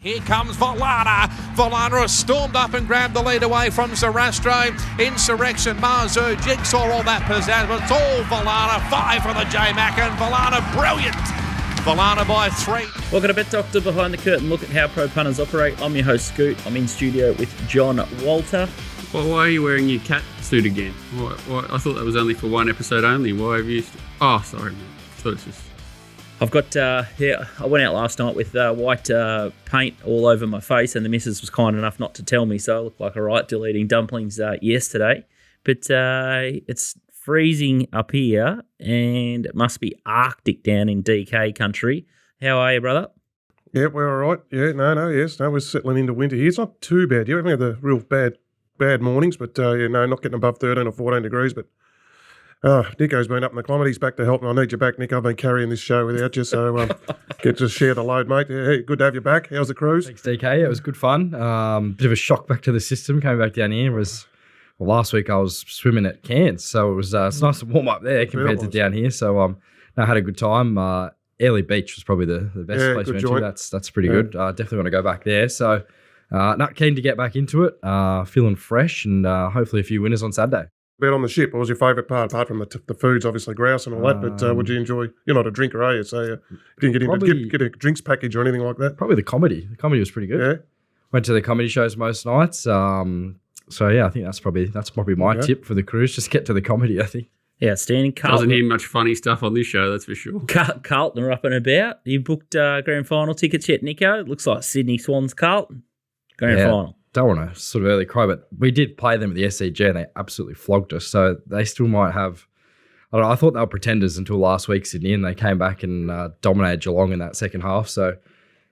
Here comes Volana. Volana has stormed up and grabbed the lead away from Zarastro. Insurrection, Marzu, Jigsaw, all that pizzazz, but it's all Volana. 5 for the J-Mac, and Volana brilliant. Volana by 3. Welcome to Bet Doctor Behind the Curtain. Look at how pro punters operate. I'm your host, Scoot. I'm in studio with John Walter. Well, why are you wearing your cat suit again? Why? I thought that was only for one episode only. Why have you... Oh, sorry, man. I thought it's just... I've got, I went out last night with white paint all over my face, and the missus was kind enough not to tell me, so I looked like a right deal eating dumplings yesterday. But it's freezing up here, and it must be Arctic down in DK country. How are you, brother? Yeah, we're all right. Yeah, no, we're settling into winter here. It's not too bad. You haven't had the real bad mornings, but not getting above 13 or 14 degrees, but... Nico's been up in the climate. He's back to help, and I need you back, Nick. I've been carrying this show without you, so get to share the load, mate. Hey, good to have you back. How's the cruise? Thanks, DK. It was good fun. Bit of a shock back to the system. Coming back down here last week I was swimming at Cairns, so it was it's nice to warm up there compared to down here. So I had a good time. Airlie Beach was probably the best place we went to. That's pretty good. Definitely want to go back there. So not keen to get back into it. Feeling fresh, and hopefully a few winners on Saturday. Bet on the ship. What was your favourite part, apart from the foods, obviously grouse and all that? But would you enjoy? You're not a drinker, are you? So you didn't get a drinks package or anything like that. Probably the comedy. The comedy was pretty good. Yeah. Went to the comedy shows most nights. So yeah, I think that's probably my tip for the cruise. Just get to the comedy, I think. Yeah, outstanding. Doesn't hear much funny stuff on this show, that's for sure. Carlton are up and about. You booked grand final tickets yet, Nico? It looks like Sydney Swans Carlton grand final. Don't want to sort of early cry, but we did play them at the SCG and they absolutely flogged us. So they still might have, I don't know, I thought they were pretenders until last week, Sydney, and they came back and dominated Geelong in that second half. So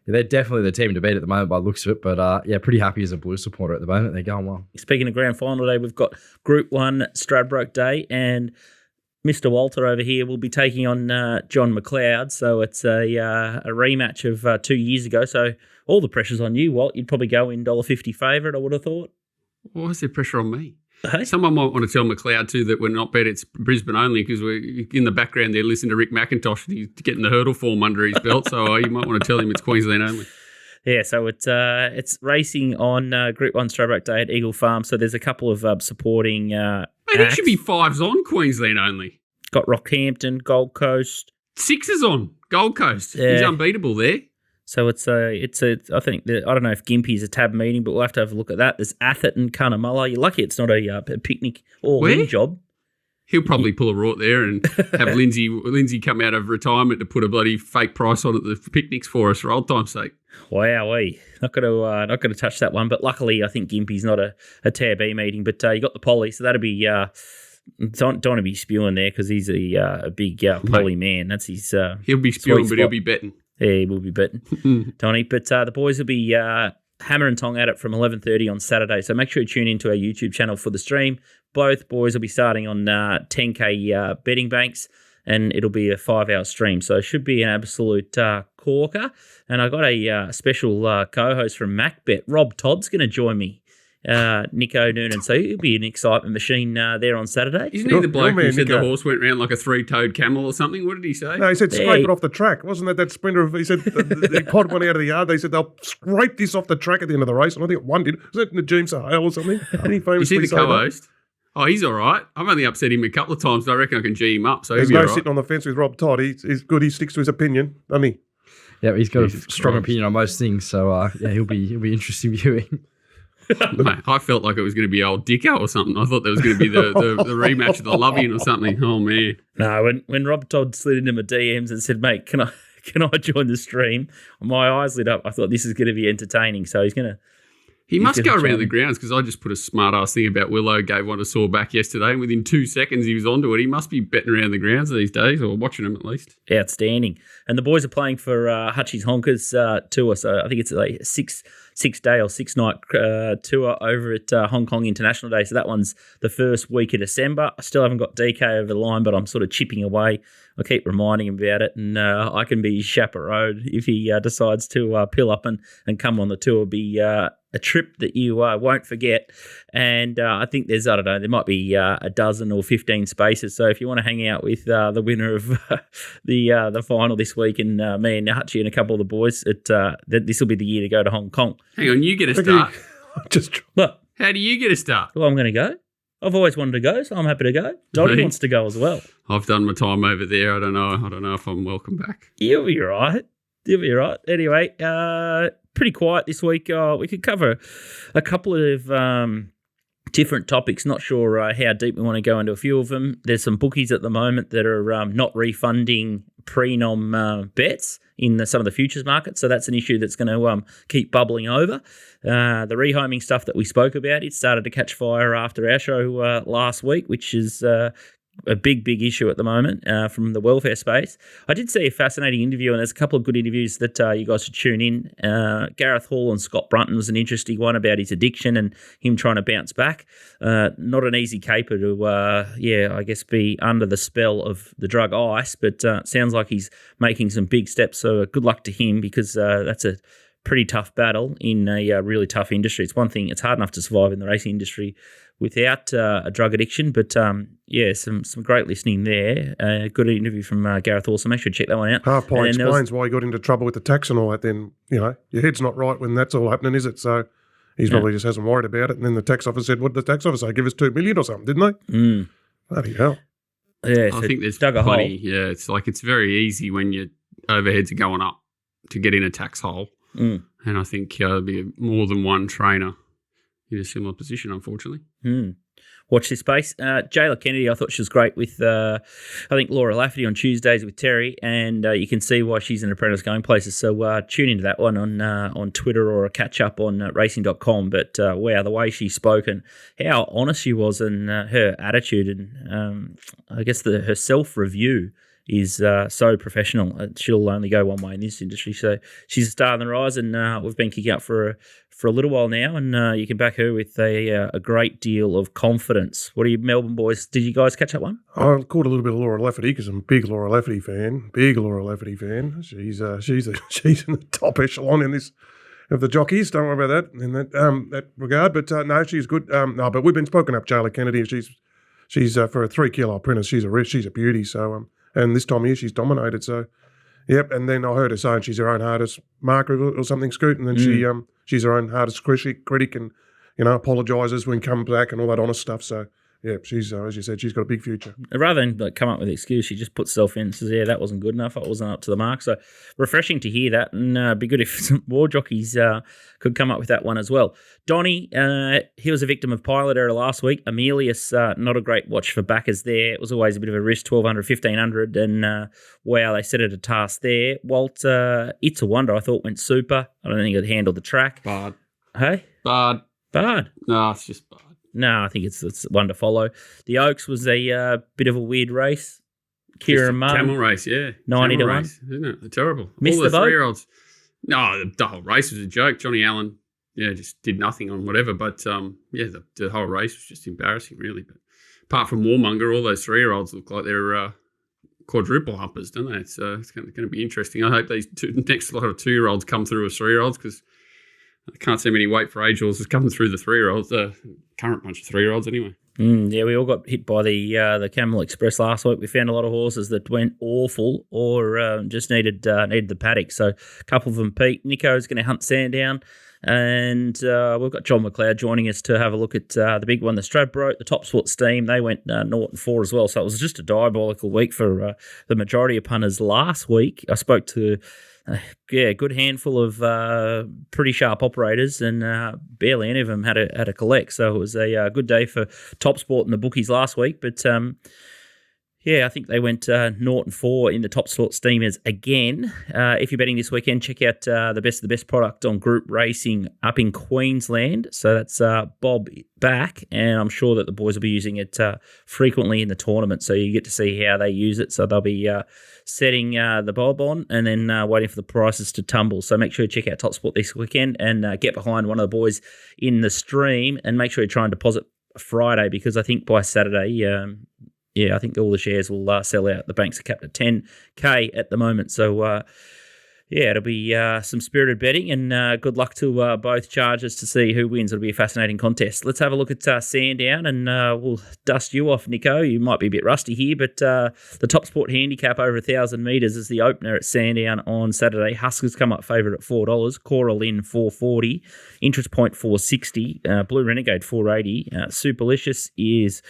they're definitely the team to beat at the moment by the looks of it. But pretty happy as a Blues supporter at the moment. They're going well. Speaking of grand final day, we've got Group 1 Stradbroke Day, and Mr. Walter over here will be taking on John McLEOD. So it's a rematch of 2 years ago. So all the pressure's on you, Walt. You'd probably go in $1.50 favourite, I would have thought. Why is there pressure on me? Hey? Someone might want to tell McLEOD too that we're not bet it's Brisbane only, because we're in the background there listening to Rick McIntosh. He's getting the hurdle form under his belt, so you might want to tell him it's Queensland only. Yeah, so it's racing on Group 1 Stradbroke Day at Eagle Farm. So there's a couple of supporting it should be 5s on Queensland only. Got Rockhampton, Gold Coast. 6s on Gold Coast. Yeah. He's unbeatable there. So it's I think I don't know if Gympie's a tab meeting, but we'll have to have a look at that. There's Atherton, Cunnamulla. You're lucky it's not a picnic all-in job. He'll probably pull a rort there and have Lindsay come out of retirement to put a bloody fake price on at the picnics for us for old time's sake. Wowee. Not going to touch that one. But luckily, I think Gympie's not a tab E meeting. But you got the Polly, so that'll be. Don't want to be spewing there because he's a big Polly man. That's his. He'll be spewing, but he'll be betting. Yeah, he will be betting, Tony. But the boys will be hammer and tong at it from 11:30 on Saturday. So make sure you tune into our YouTube channel for the stream. Both boys will be starting on 10K betting banks, and it'll be a 5-hour stream. So it should be an absolute corker. And I got a special co-host from MacBet. Rob Todd's going to join me. Nico Noonan, so it'll be an excitement machine there on Saturday. Isn't he the bloke who said the horse went round like a 3-toed camel or something? What did he say? No, he said scrape it off the track. Wasn't that sprinter? He said the pod went out of the yard. They said they'll scrape this off the track at the end of the race, and I think one did. Was that Najeem Sahale or something? You see the co-host? Oh, he's all right. I've only upset him a couple of times, but I reckon I can G him up. So there's he'll be no sitting on the fence with Rob Todd. He's good. He sticks to his opinion, doesn't he? Yeah, he's got a strong opinion on most things. So he'll be interesting viewing. Mate, I felt like it was going to be old Dicko or something. I thought that was going to be the rematch of the Loving or something. Oh man! No, when Rob Todd slid into my DMs and said, "Mate, can I join the stream?" My eyes lit up. I thought this is going to be entertaining. So he's going to. He must go around the grounds, because I just put a smart-ass thing about Willow, gave one a sore back yesterday, and within 2 seconds he was onto it. He must be betting around the grounds these days, or watching them at least. Outstanding. And the boys are playing for Hutchie's Honkers tour, so I think it's a six-day or six-night tour over at Hong Kong International Day. So that one's the first week of December. I still haven't got DK over the line, but I'm sort of chipping away. I keep reminding him about it, and I can be his chaperone if he decides to pill up and come on the tour. Be a trip that you won't forget. And I think there's, I don't know, there might be a dozen or 15 spaces. So if you want to hang out with the winner of the final this week, and me and Hutchie and a couple of the boys, this will be the year to go to Hong Kong. Hang on, you get a start. Look, how do you get a start? Well, I'm going to go. I've always wanted to go, so I'm happy to go. Donnie wants to go as well. I've done my time over there. I don't know if I'm welcome back. You'll be right. Anyway, pretty quiet this week. We could cover a couple of different topics. Not sure how deep we want to go into a few of them. There's some bookies at the moment that are not refunding pre-nom bets in some of the futures markets. So that's an issue that's going to keep bubbling over. The rehoming stuff that we spoke about, it started to catch fire after our show last week, which is a big issue at the moment from the welfare space. I did see a fascinating interview, and there's a couple of good interviews that you guys should tune in. Gareth Hall and Scott Brunton was an interesting one about his addiction and him trying to bounce back. Not an easy caper to, I guess, be under the spell of the drug ice, but sounds like he's making some big steps. So good luck to him, because that's a pretty tough battle in a really tough industry. It's one thing, it's hard enough to survive in the racing industry without a drug addiction, but some great listening there. Good interview from Gareth Hall, so make sure to check that one out. Half pint explains why he got into trouble with the tax and all that. Then, your head's not right when that's all happening, is it? So he's probably just hasn't worried about it. And then the tax office said, what did the tax office say? Give us $2 million or something, didn't they? Bloody hell. Yeah, I think there's plenty. Yeah, it's like it's very easy when your overheads are going up to get in a tax hole. And I think there'll be more than one trainer in a similar position, unfortunately. Watch this space. Jayla Kennedy, I thought she was great with, I think, Laura Lafferty on Tuesdays with Terry, and you can see why she's an apprentice going places. So tune into that one on Twitter or a catch-up on racing.com. But, wow, the way she spoke and how honest she was, and her attitude, and I guess her self-review is so professional. She'll only go one way in this industry. So she's a star on the rise, and we've been kicking up for a little while now, and you can back her with a great deal of confidence. What are you, Melbourne boys? Did you guys catch that one? I caught a little bit of Laura Lafferty because I'm a big Laura Lafferty fan. She's in the top echelon in this of the jockeys. Don't worry about that in that regard. But no, she's good. But we've been spoken up Jayla Kennedy. She's for a 3 kilo apprentice. She's a beauty. So and this time of year she's dominated. So. Yep, and then I heard her saying she's her own hardest marker or something, Scoot, and then she's her own hardest critic and, apologises when comes back and all that honest stuff. So, yeah, she's, as you said, she's got a big future. Rather than come up with an excuse, she just puts herself in and says, that wasn't good enough, it wasn't up to the mark. So, refreshing to hear that, and it'd be good if some more jockeys could come up with that one as well. Donnie, he was a victim of pilot error last week. Emilius, not a great watch for backers there. It was always a bit of a risk, 1,200, 1,500, and wow, they set it a task there. Walt, It's a Wonder, I thought, went super. I don't think it handled the track. Bard. Hey? Bard. No, it's just Bard. No, I think it's one to follow. The Oaks was a bit of a weird race. Kira and Martin. Camel race, yeah. 90 to 1. Race, isn't it? They're terrible. Missed all the the boat? 3-year-olds. No, the whole race was a joke. Johnny Allen, just did nothing on whatever. But, the whole race was just embarrassing, really. But apart from Warmonger, all those 3-year-olds look like they're quadruple humpers, don't they? So it's going to be interesting. I hope these next lot of 2-year-olds come through as 3-year-olds, because I can't see many weight for age horses coming through the 3-year-olds, the current bunch of 3-year-olds anyway. We all got hit by the Camel Express last week. We found a lot of horses that went awful or just needed the paddock. So a couple of them peaked. Nico's going to hunt Sandown, and we've got John McLEOD joining us to have a look at the big one, the Stradbroke, the TopSport Steam. They went 0-4 as well. So it was just a diabolical week for the majority of punters last week. I spoke to a good handful of pretty sharp operators, and barely any of them had a collect. So it was a good day for TopSport and the bookies last week. But I think they went 0-4 in the TopSport Steamers again. If you're betting this weekend, check out the best of the best product on Group Racing up in Queensland. So that's Bob back, and I'm sure that the boys will be using it frequently in the tournament. So you get to see how they use it. So they'll be setting the Bob on and then waiting for the prices to tumble. So make sure you check out TopSport this weekend and get behind one of the boys in the stream, and make sure you try and deposit Friday, because I think by Saturday, I think all the shares will sell out. The banks are capped at 10K at the moment. So Yeah, it'll be some spirited betting, and good luck to both charges to see who wins. It'll be a fascinating contest. Let's have a look at Sandown, and we'll dust you off, Nico. You might be a bit rusty here, but the TopSport Handicap over 1,000 metres is the opener at Sandown on Saturday. Huskers come up favourite at $4, Cora Lynn $4.40, Interest Point $4.60, Blue Renegade $4.80, Superlicious is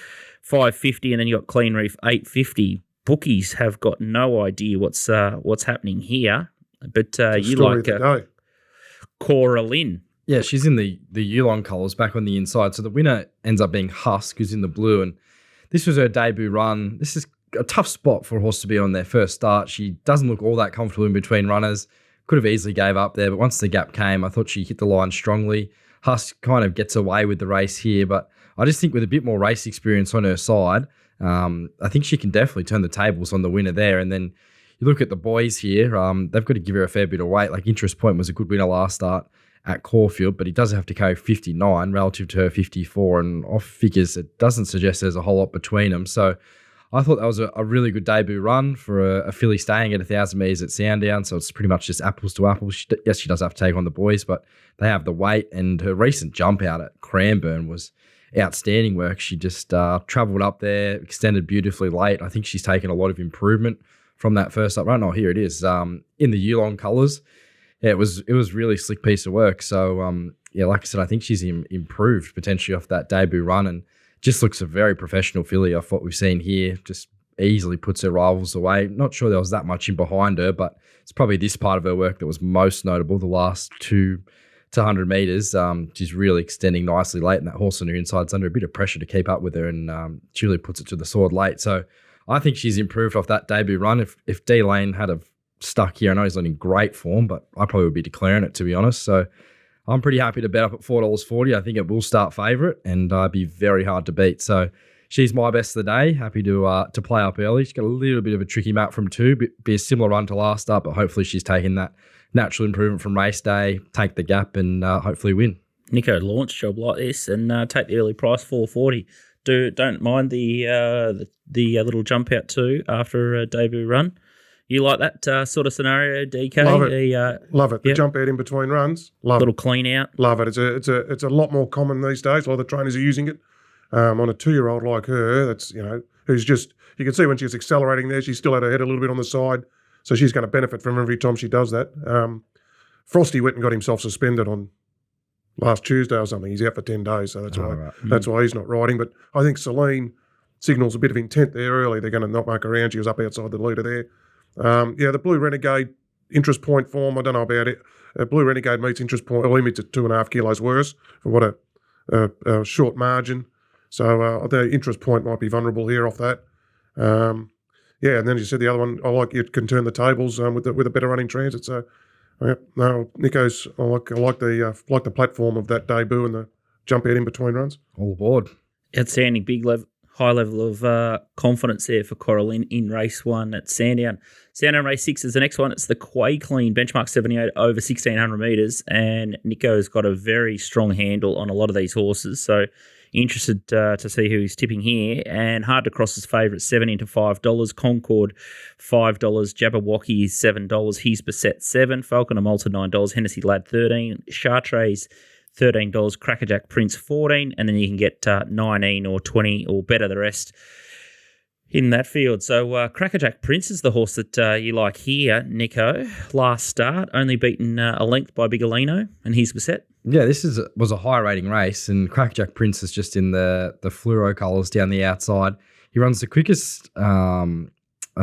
$5.50, and then you got Clean Reef $8.50. Bookies have got no idea what's happening here. But you like Cora Lynn. Yeah, she's in the Yulon colours back on the inside. So the winner ends up being Husk, who's in the blue. And this was her debut run. This is a tough spot for a horse to be on their first start. She doesn't look all that comfortable in between runners. Could have easily gave up there. But once the gap came, I thought she hit the line strongly. Husk kind of gets away with the race here. But I just think with a bit more race experience on her side, I think she can definitely turn the tables on the winner there. And then you look at the boys here, they've got to give her a fair bit of weight. Like Interest Point was a good winner last start at Caulfield, but he does have to carry 59 relative to her 54, and off figures, it doesn't suggest there's a whole lot between them. So I thought that was a really good debut run for a filly staying at 1,000 metres at Sandown, so it's pretty much just apples to apples. Yes, she does have to take on the boys, but they have the weight, and her recent jump out at Cranbourne was outstanding work. She just travelled up there, extended beautifully late. I think she's taken a lot of improvement from that first up run. Oh, here it is, in the Yulon colours. Yeah, it was really slick piece of work. So, like I said, I think she's improved potentially off that debut run, and just looks a very professional filly off what we've seen here. Just easily puts her rivals away. Not sure there was that much in behind her, but it's probably this part of her work that was most notable, the last 2 to 100 metres. She's really extending nicely late, and that horse on her inside's under a bit of pressure to keep up with her, and she really puts it to the sword late. So I think she's improved off that debut run. If D Lane had have stuck here, I know he's not in great form, but I probably would be declaring it, to be honest. So I'm pretty happy to bet up at $4.40. I think it will start favourite, and be very hard to beat. So she's my best of the day. Happy to play up early. She's got a little bit of a tricky map from 2, be a similar run to last start, but hopefully she's taking that natural improvement from race day, take the gap, and hopefully win. Nico, launch job like this, and take the early price $4.40. Don't mind the little jump out too after a debut run. You like that sort of scenario, DK? Love it. Love it. The jump out in between runs. Love little it. Clean out. Love it. It's a lot more common these days. A lot of the trainers are using it. On a 2-year-old like her, that's who's just, you can see when she's accelerating there, she's still had her head a little bit on the side, so she's going to benefit from every time she does that. Frosty went and got himself suspended on last Tuesday or something. He's out for 10 days, so that's why he's not riding. But I think Celine signals a bit of intent there early. They're going to not muck around. She was up outside the leader there. The Blue Renegade Interest Point form, I don't know about it. Blue Renegade meets Interest Point, or he meets at 2.5 kilos worse for what a short margin. So the Interest Point might be vulnerable here off that. And then you said the other one, I like it can turn the tables with a better running transit. So Nico's, I like the platform of that debut and the jump out in between runs. All aboard. Outstanding, high level of confidence there for Cora Lynn in race 1 at Sandown. Sandown race 6 is the next one. It's the Quay Clean benchmark 78 over 1,600 metres, and Nico's got a very strong handle on a lot of these horses. So interested to see who he's tipping here. And Hard to Cross is favourite, 7 into $5. Concord, $5. Jabberwocky is $7. He's Beset, $7. Falcon and Malta, $9. Hennessy Lad, $13. Chartres, $13. Crackerjack Prince, $14. And then you can get 19 or 20 or better the rest in that field. So Crackerjack Prince is the horse that you like here, Nico. Last start, only beaten a length by Bigolino, and he's Beset. Yeah, this was a high rating race, and Crackerjack Prince is just in the fluoro colours down the outside. He runs the quickest, I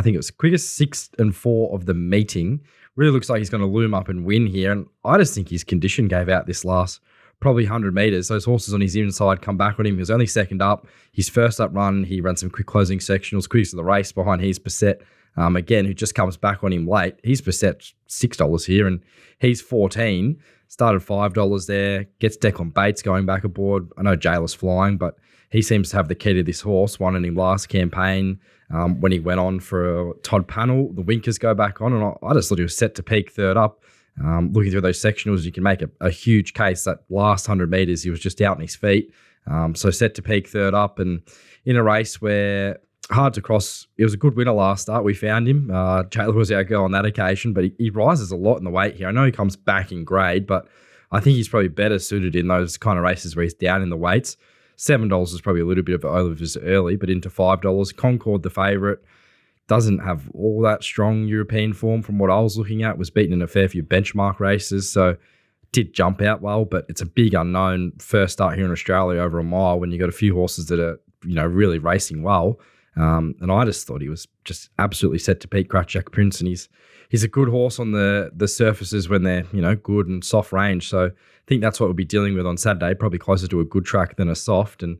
think it was the quickest 6 and 4 of the meeting. Really looks like he's going to loom up and win here, and I just think his condition gave out this last probably 100 metres. Those horses on his inside come back on him. He was only second up. His first up run, he ran some quick closing sectionals, quickest of the race behind He's Beset, again, who just comes back on him late. He's Beset $6 here, and he's 14. Started $5 there, gets Declan Bates going back aboard. I know Jayla's flying, but he seems to have the key to this horse. Won in him last campaign when he went on for a Todd panel. The winkers go back on, and I just thought he was set to peak third up. Looking through those sectionals, you can make a huge case that last 100 metres he was just out on his feet. So set to peak third up, and in a race where Hard to cross. It was a good winner last start. We found him. Taylor was our girl on that occasion, but he rises a lot in the weight here. I know he comes back in grade, but I think he's probably better suited in those kind of races where he's down in the weights. $7 is probably a little bit of overs early, but into $5. Concord, the favourite, doesn't have all that strong European form from what I was looking at. Was beaten in a fair few benchmark races, so did jump out well, but it's a big unknown first start here in Australia over a mile when you've got a few horses that are, really racing well. And I just thought he was just absolutely set to beat Crackerjack Prince, and he's a good horse on the surfaces when they're, good and soft range. So I think that's what we'll be dealing with on Saturday, probably closer to a good track than a soft. And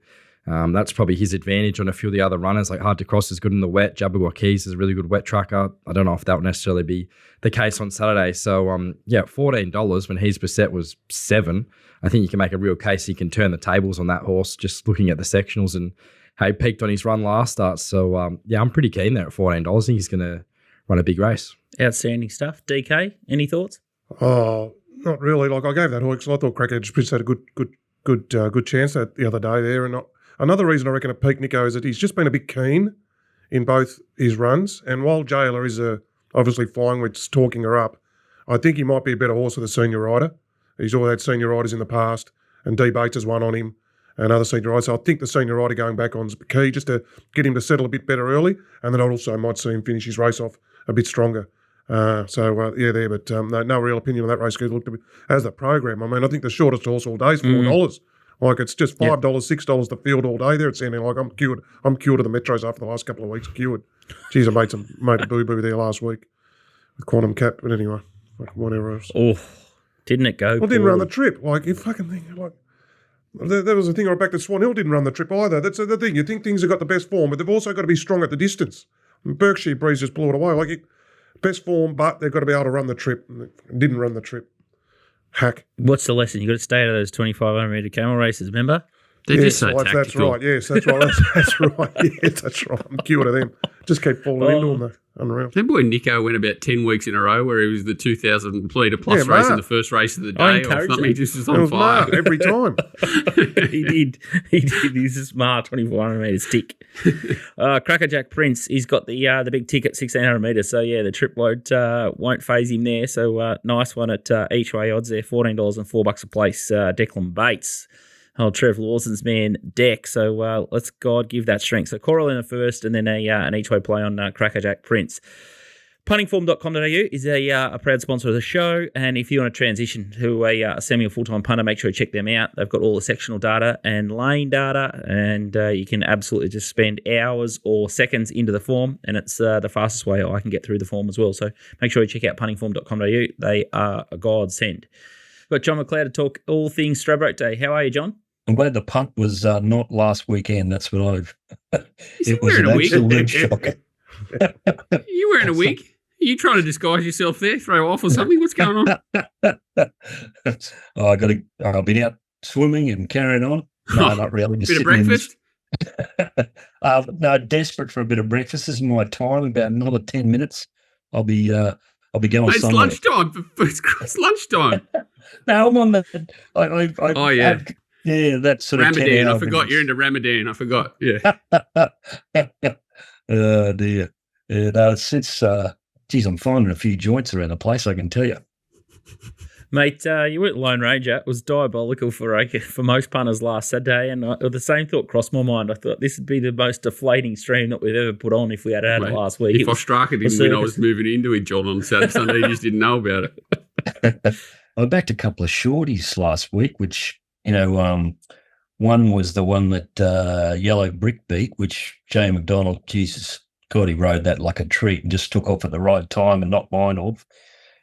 that's probably his advantage on a few of the other runners. Like Hard to Cross is good in the wet. Jabberwock Keys is a really good wet tracker. I don't know if that would necessarily be the case on Saturday. So, $14 when he's beset was $7. I think you can make a real case he can turn the tables on that horse just looking at the sectionals, and he peaked on his run last start. So, I'm pretty keen there at $14. I think he's going to run a big race. Outstanding stuff. DK, any thoughts? Oh, not really. Like I gave that horse, I thought Crackerjack Prince had a good chance the other day there. And another reason I reckon at peak, Nico, is that he's just been a bit keen in both his runs. And while Jailer is obviously flying, we're just talking her up, I think he might be a better horse with a senior rider. He's always had senior riders in the past, and D. Bates has won on him and other senior riders. So I think the senior rider going back on is key, just to get him to settle a bit better early, and then I also might see him finish his race off a bit stronger. But no real opinion on that race. Looked a bit as the program. I mean, I think the shortest horse all day is $4. Like it's just $5, $6 the field all day there. It's sounding like I'm cured. I'm cured of the Metros after the last couple of weeks. Cured. Jeez, I made a boo-boo there last week with Quantum Cap. But anyway, whatever else. Oh, didn't it go? Well, didn't run the trip. Like you fucking think like. There was a thing right back to Swan Hill didn't run the trip either. That's the thing. You think things have got the best form, but they've also got to be strong at the distance. And Berkshire Breeze just blew it away. Best form, but they've got to be able to run the trip. Didn't run the trip. Hack. What's the lesson? You've got to stay out of those 2,500 metre camel races, remember? They're just so tactical. That's right. Yes, that's right. That's right. Yes, that's right. I'm cured of them. Just keep falling into them, though. Unreal. Remember when Nico went about 10 weeks in a row where he was the 2,000 Pleader Plus race in the first race of the day or something? He just was on fire. Every time. He did. He's a smart 2,400 metre stick. Crackerjack Prince, he's got the big ticket, 1,600 metres. So, the trip won't phase him there. So, nice one at each way odds there, $14 and $4 a place. Declan Bates. Trev Lawson's man, Deck. So let's God give that strength. So Coral in the first, and then an each way play on Crackerjack Prince. Puntingform.com.au is a proud sponsor of the show. And if you want to transition to a semi or full-time punter, make sure you check them out. They've got all the sectional data and lane data, and you can absolutely just spend hours or seconds into the form, and it's the fastest way I can get through the form as well. So make sure you check out puntingform.com.au. They are a godsend. Got John McLeod to talk all things Stradbroke Day. How are you, John? I'm glad the punt was not last weekend. That's what I've. It was an absolute shock. You wearing a wig? Are you trying to disguise yourself there? Throw off or something? What's going on? I've been out swimming and carrying on. No, not really. Just bit of breakfast? No, desperate for a bit of breakfast. This is my time. About another 10 minutes. I'll be going it's somewhere. Lunchtime. It's lunchtime. No, I'm on the. That sort of Ramadan. I forgot you're into Ramadan. I forgot. Yeah. Oh dear. Yeah, no, I'm finding a few joints around the place. I can tell you, mate. You went Lone Ranger. It was diabolical for most punters last Saturday, and the same thought crossed my mind. I thought this would be the most deflating stream that we've ever put on if we had it last week. If Ostraka didn't win, I was moving into it, John, on Saturday, Sunday. You just didn't know about it. I backed a couple of shorties last week, which, one was the one that Yellow Brick beat, which Jay McDonald, Jesus, God, he rode that like a treat and just took off at the right time and knocked mine off.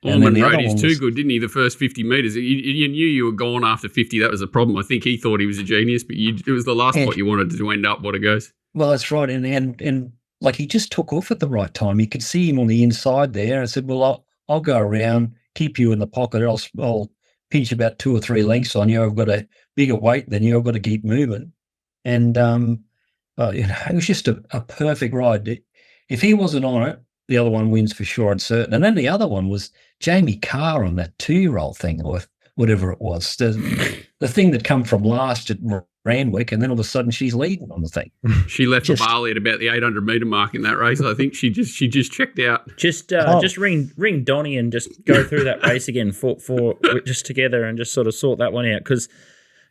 Ormond rode his too good, didn't he, the first 50 metres? You knew you were gone after 50. That was the problem. I think he thought he was a genius, but it was the last spot you wanted to end up, what it goes. Well, that's right. And like he just took off at the right time. You could see him on the inside there. I said, well, I'll go around, keep you in the pocket. I'll pinch about 2 or 3 lengths on you. I've got a bigger weight than you. I've got to keep moving. And, it was just a perfect ride. If he wasn't on it, the other one wins for sure and certain. And then the other one was Jamie Carr on that 2-year-old thing, or whatever it was, the thing that come from last at Randwick, and then all of a sudden she's leading on the thing. She left for Bali at about the 800 metre mark in that race. I think she just checked out. Just ring Donnie and just go through that race again for just together and just sort of sort that one out, because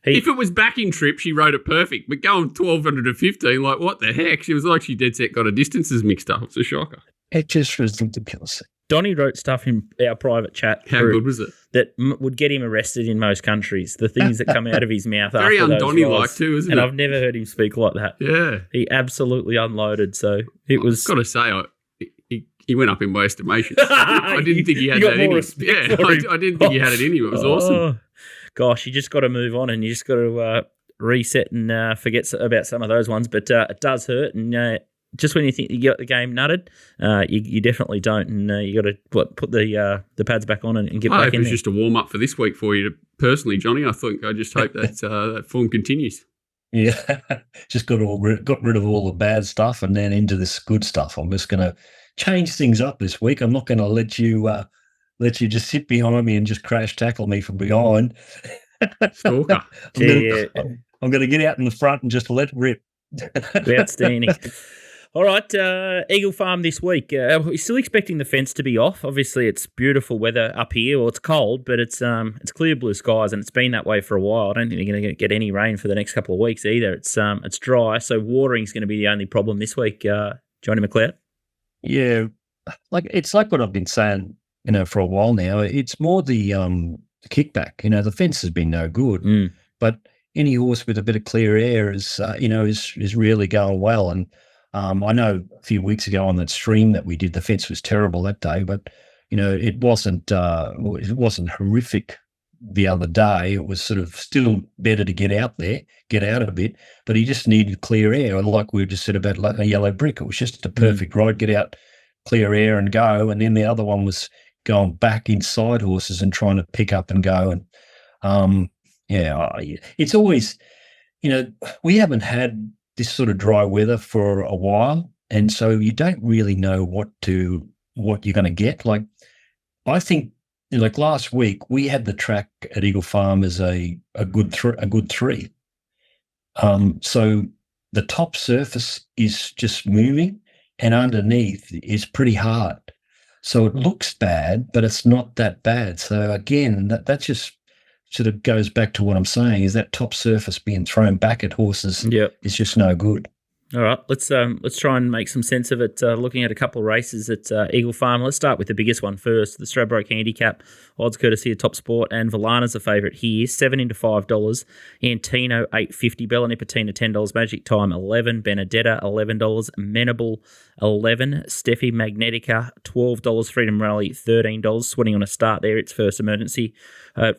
if it was backing trip, she rode it perfect. But going 1200 to 15, like what the heck? She was like she dead set got her distances mixed up. It's a shocker. It just was ridiculous. Donnie wrote stuff in our private chat. How good was it? That would get him arrested in most countries. The things that come out of his mouth very after those un-Donnie-like too, isn't and it? I've never heard him speak like that. Yeah. He absolutely unloaded. So it was. I've got to say, he went up in my estimation. I didn't think he had that in him. Yeah, I didn't think he had it in him. It was awesome. Gosh, you just got to move on and you just got to reset and forget about some of those ones. But it does hurt, and just when you think you got the game nutted, you definitely don't, and you got to put the pads back on and get back in there. I hope it was just a warm up for this week for you personally, Johnny. I just hope that that form continues. Yeah, just got rid of all the bad stuff and then into this good stuff. I'm just going to change things up this week. I'm not going to let you just sit behind me and just crash tackle me from behind. Stalker. I'm going to get out in the front and just let rip. Outstanding. All right, Eagle Farm this week. We're still expecting the fence to be off. Obviously, it's beautiful weather up here. Well, it's cold, but it's clear blue skies, and it's been that way for a while. I don't think they're going to get any rain for the next couple of weeks either. It's dry, so watering's going to be the only problem this week. Johnny McLeod. Yeah, it's like what I've been saying, for a while now. It's more the kickback. The fence has been no good, but any horse with a bit of clear air is really going well. And I know a few weeks ago on that stream that we did, the fence was terrible that day, but it wasn't horrific the other day. It was sort of still better to get out a bit, but he just needed clear air. Like we just said about like a yellow brick, it was just a perfect ride, get out, clear air and go. And then the other one was going back inside horses and trying to pick up and go. And it's always, we haven't had this sort of dry weather for a while, and so you don't really know what you're going to get. Like, I think, like last week, we had the track at Eagle Farm as a good three. So the top surface is just moving, and underneath is pretty hard. So it looks bad, but it's not that bad. So again, that just sort of goes back to what I'm saying, is that top surface being thrown back at horses is just no good. All right, let's try and make some sense of it. Looking at a couple of races at Eagle Farm. Let's start with the biggest one first, the Stradbroke Handicap. Odds courtesy of TopSport, and Valana's the favourite here, 7 into $5. Antino $8.50, Bella Nipotina $10, Magic Time $11, Benedetta $11, Menable $11, Steffi Magnetica $12, Freedom Rally $13, Sweating on a start there, its first emergency.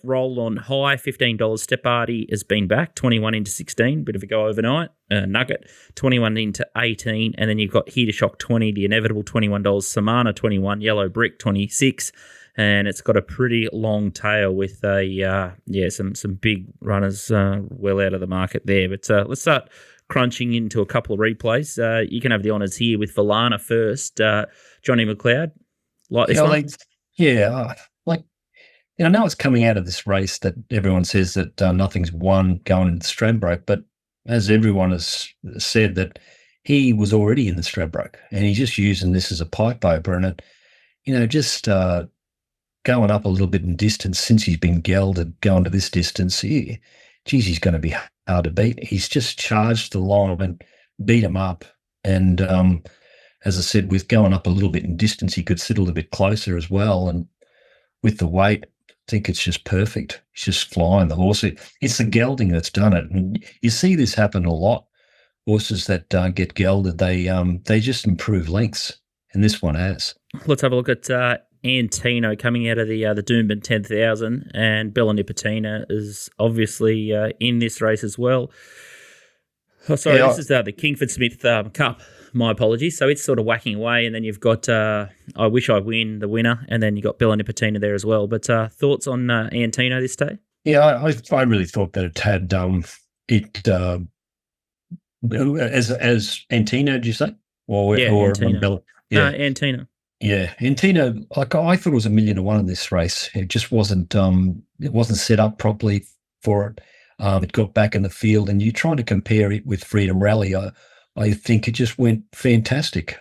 Roll on High $15, Step Party has been back 21 into 16, bit of a go overnight. Nugget 21 into 18, and then you've got Here to Shock 20, The Inevitable $21, Samana 21, Yellow Brick 26, and it's got a pretty long tail with some big runners well out of the market there. But let's start crunching into a couple of replays. You can have the honours here with Valana first. Johnny McLeod, like this one? I know it's coming out of this race that everyone says that nothing's won going into Stradbroke, but as everyone has said, that he was already in the Stradbroke and he's just using this as a pipe opener, and just going up a little bit in distance since he's been gelded, going to this distance, he's going to be hard to beat. He's just charged the line and beat him up, and as I said, with going up a little bit in distance, he could sit a little bit closer as well, and with the weight, I think it's just perfect. He's just flying the horse. It's the gelding that's done it. And you see this happen a lot. Horses that get gelded, they just improve lengths, and this one has. Let's have a look at Antino coming out of the Doomben 10,000, and Bella Nipotina is obviously in this race as well. Oh, sorry, this is the Kingford Smith Cup. My apologies. So it's sort of whacking away, and then you've got I Wish I Win, the winner, and then you've got Bella Nipotina there as well. But thoughts on Antino this day? Yeah, I really thought that it had as Antino, did you say? Or Antino. Bella? Yeah. Antino. Yeah, Antino, like I thought it was 1,000,000 to 1 in this race. It just wasn't. It wasn't set up properly for it. It got back in the field, and you're trying to compare it with Freedom Rally. I think it just went fantastic.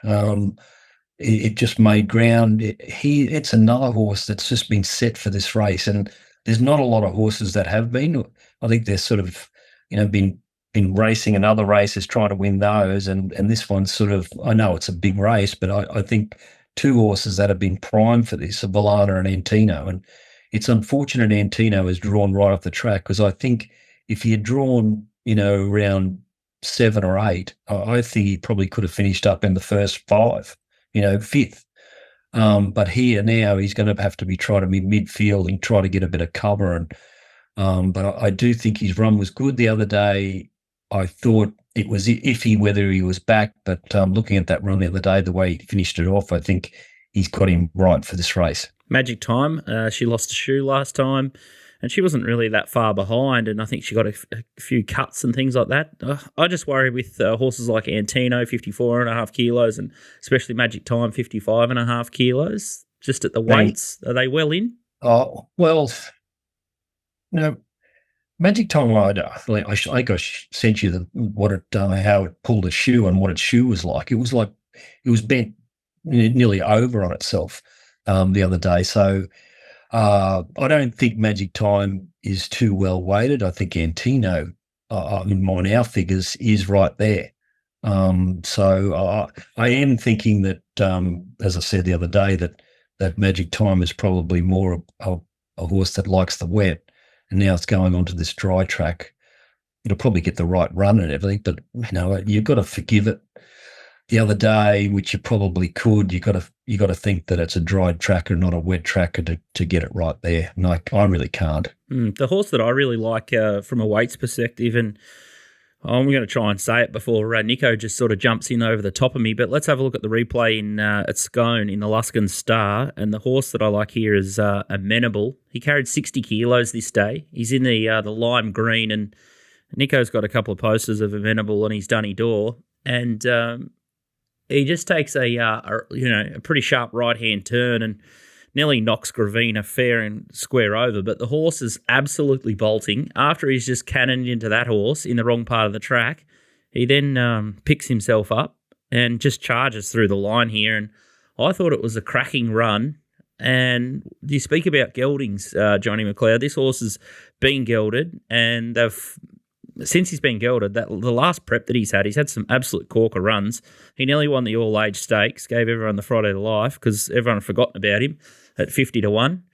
It just made ground. It's another horse that's just been set for this race, and there's not a lot of horses that have been. I think they're sort of, been racing in other races, trying to win those, and this one's sort of. I know it's a big race, but I think two horses that have been primed for this are Volana and Antino, and it's unfortunate Antino is drawn right off the track, because I think if he had drawn, around 7 or 8, I think he probably could have finished up in the first 5, 5th. But here now he's going to have to be trying to be midfield and try to get a bit of cover. And but I do think his run was good the other day. I thought it was iffy whether he was back, but looking at that run the other day, the way he finished it off, I think he's got him right for this race. Magic Time, she lost a shoe last time, and she wasn't really that far behind, and I think she got a few cuts and things like that. I just worry with horses like Antino, 54.5 kilos, and especially Magic Time, 55.5 kilos, just at the weights. Are they well in? Oh, well, Magic Time, I think I sent you how it pulled a shoe and what its shoe was like. It was bent nearly over on itself the other day. So I don't think Magic Time is too well weighted. I think Antino, in our figures, is right there. So I am thinking that, as I said the other day, that Magic Time is probably more a horse that likes the wet. And now it's going onto this dry track. It'll probably get the right run and everything, but you've got to forgive it. The other day, which you probably could, you got to think that it's a dry tracker, not a wet tracker, to get it right there. And I really can't. The horse that I really like from a weights perspective, and I'm going to try and say it before Nico just sort of jumps in over the top of me, but let's have a look at the replay at Scone in the Luskin Star, and the horse that I like here is Amenable. He carried 60 kilos this day. He's in the lime green, and Nico's got a couple of posters of Amenable on his dunny door, and he just takes a pretty sharp right-hand turn and nearly knocks Gravina fair and square over, but the horse is absolutely bolting. After he's just cannoned into that horse in the wrong part of the track, he then picks himself up and just charges through the line here, and I thought it was a cracking run. And you speak about geldings, Johnny McLeod. This horse has been gelded, and since he's been gelded, the last prep that he's had some absolute corker runs. He nearly won the all-age stakes, gave everyone the Friday of life because everyone had forgotten about him at 50 to 1.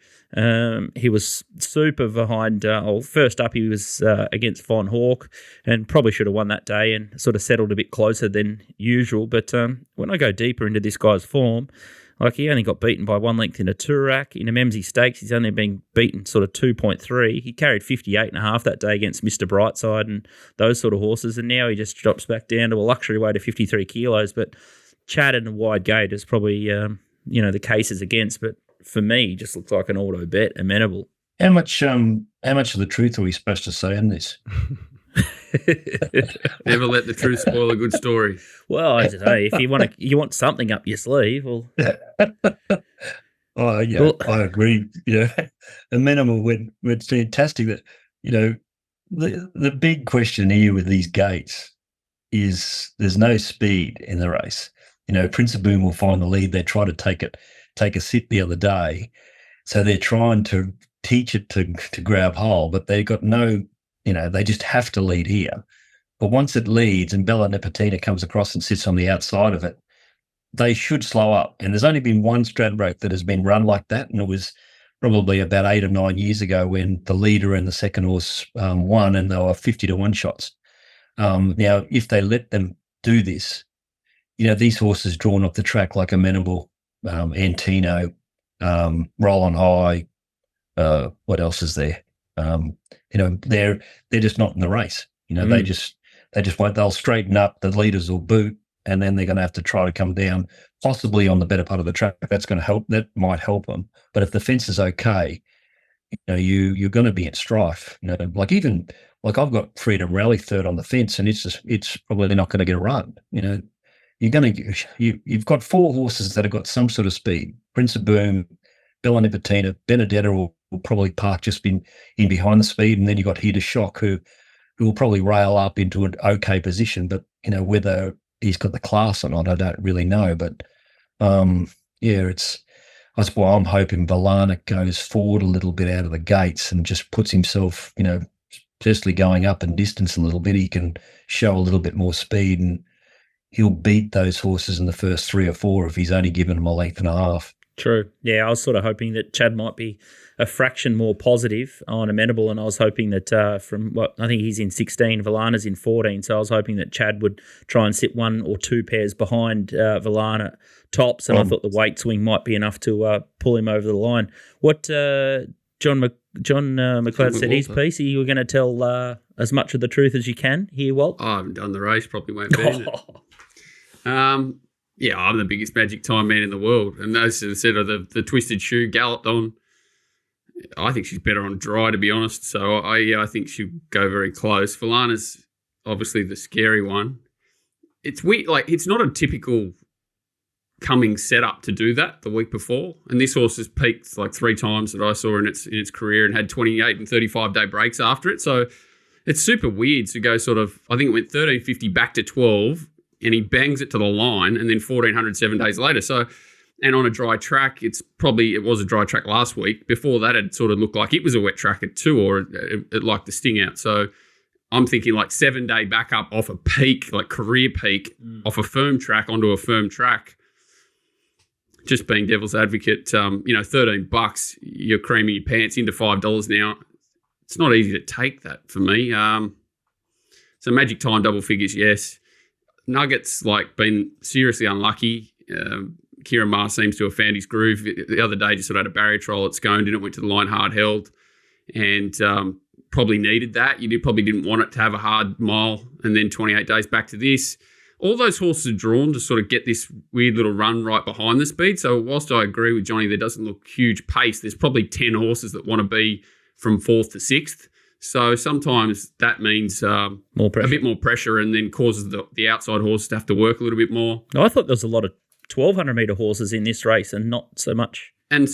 He was super behind. First up, he was against Von Hawk and probably should have won that day and sort of settled a bit closer than usual. But when I go deeper into this guy's form, like he only got beaten by 1 length in a Toorak. In a Memsey Stakes, he's only been beaten sort of 2.3. He carried 58.5 that day against Mr. Brightside and those sort of horses, and now he just drops back down to a luxury weight of 53 kilos. But Chad and a wide gate is probably, the cases against. But for me, he just looks like an auto bet, Amenable. How much of the truth are we supposed to say in this? Never let the truth spoil a good story. Well, I don't know. If you want something up your sleeve, well. Oh yeah, well, I agree. Amenable went fantastic. That the big question here with these gates is there's no speed in the race. Prince of Boom will find the lead. They try to take a sit the other day, so they're trying to teach it to grab hold, but they got no. They just have to lead here. But once it leads and Bella Nipotina comes across and sits on the outside of it, they should slow up. And there's only been one Stradbroke that has been run like that, and it was probably about 8 or 9 years ago when the leader and the second horse won, and they were 50 to 1 shots. Now, if they let them do this, these horses drawn off the track like Amenable, Antino, Roll on High, what else is there? They're just not in the race. They just won't. They'll straighten up. The leaders will boot, and then they're going to have to try to come down, possibly on the better part of the track. That's going to help. That might help them. But if the fence is okay, you're going to be in strife. Like I've got Freedom Rally third on the fence, and it's probably not going to get a run. you've got 4 horses that have got some sort of speed. Prince of Boom, Bella Nipotina, Benedetta will probably park just in behind the speed, and then you've got Here to Shock, who will probably rail up into an okay position, but whether he's got the class or not, I don't really know. But that's why I'm hoping Valana goes forward a little bit out of the gates and just puts himself, firstly going up in distance a little bit. He can show a little bit more speed, and he'll beat those horses in the first 3 or 4 if he's only given them a length and a half. True. Yeah, I was sort of hoping that Chad might be a fraction more positive on Amenable, and I was hoping that I think he's in 16, Valana's in 14, so I was hoping that Chad would try and sit 1 or 2 pairs behind Valana tops, and I thought the weight swing might be enough to pull him over the line. What John McLeod said his piece, you were going to tell as much of the truth as you can here, Walt? I haven't done the race, probably won't be in it. Yeah, I'm the biggest Magic Time man in the world. And as I said, the Twisted Shoe galloped on. I think she's better on dry, to be honest. So I think she'll go very close. Valana's obviously the scary one. It's weird, it's not a typical Cummings setup to do that the week before. And this horse has peaked 3 times that I saw in its career and had 28 and 35-day breaks after it. So it's super weird to go I think it went 1350 back to 12, and he bangs it to the line, and then 1400 7 days later. So, and on a dry track, it was a dry track last week. Before that, it sort of looked like it was a wet track at 2, or it liked the sting out. So I'm thinking 7-day backup off a peak, career peak, off a firm track onto a firm track. Just being devil's advocate, $13, you're creaming your pants into $5 now. It's not easy to take that for me. So Magic Time double figures, yes. Nuggets been seriously unlucky. Kieran Maher seems to have found his groove. The other day just had a barrier trial at Scone, didn't went to the line hard held, and probably needed that. You probably didn't want it to have a hard mile and then 28 days back to this. All those horses are drawn to sort of get this weird little run right behind the speed. So whilst I agree with Johnny, there doesn't look huge pace, there's probably 10 horses that want to be from 4th to 6th. So sometimes that means a bit more pressure, and then causes the outside horses to have to work a little bit more. I thought there was a lot of 1,200-metre horses in this race and not so much. And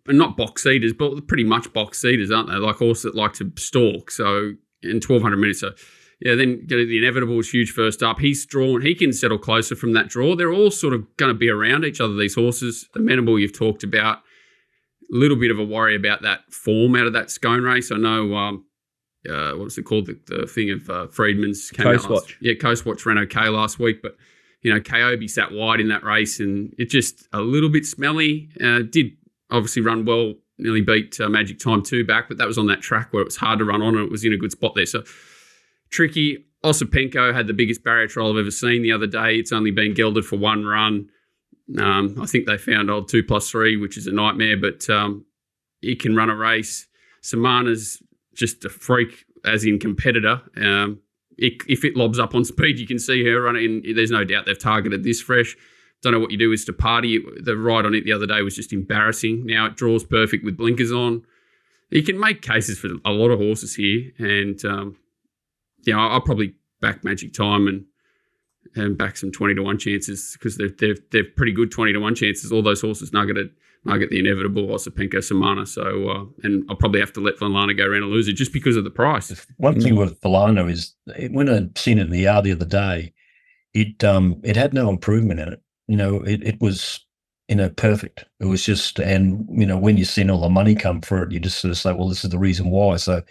not box seaters, but pretty much box seaters, aren't they? Horses that like to stalk. So in 1,200 metres. So yeah, then the Inevitable was huge first up. He's drawn. He can settle closer from that draw. They're all sort of going to be around each other, these horses. Amenable you've talked about. A little bit of a worry about that form out of that Scone race. I know... what's it called? The thing of Friedman's Coast Watch. Yeah, Coast Watch ran okay last week, but Kobe sat wide in that race, and it just a little bit smelly. Did obviously run well, nearly beat Magic Time 2 back, but that was on that track where it was hard to run on, and it was in a good spot there. So tricky. Osipenko had the biggest barrier trial I've ever seen the other day. It's only been gelded for 1 run. I think they found old 2+3, which is a nightmare, but it can run a race. Samana's just a freak, as in competitor. If it lobs up on speed, you can see her running. There's no doubt they've targeted this fresh. Don't know what you do with Stapati. The ride on it the other day was just embarrassing. Now it draws perfect with blinkers on. You can make cases for a lot of horses here, and I'll probably back Magic Time and back some 20-1 chances, because they're pretty good 20-1 chances. All those horses Nugget, the Inevitable, Osipenko, Samana. So, and I'll probably have to let Valana go around and lose it just because of the price. One thing with Valana is, when I'd seen it in the yard the other day, it had no improvement in it. It was, perfect. It was just, and, when you seen all the money come for it, you just sort of say, well, this is the reason why. So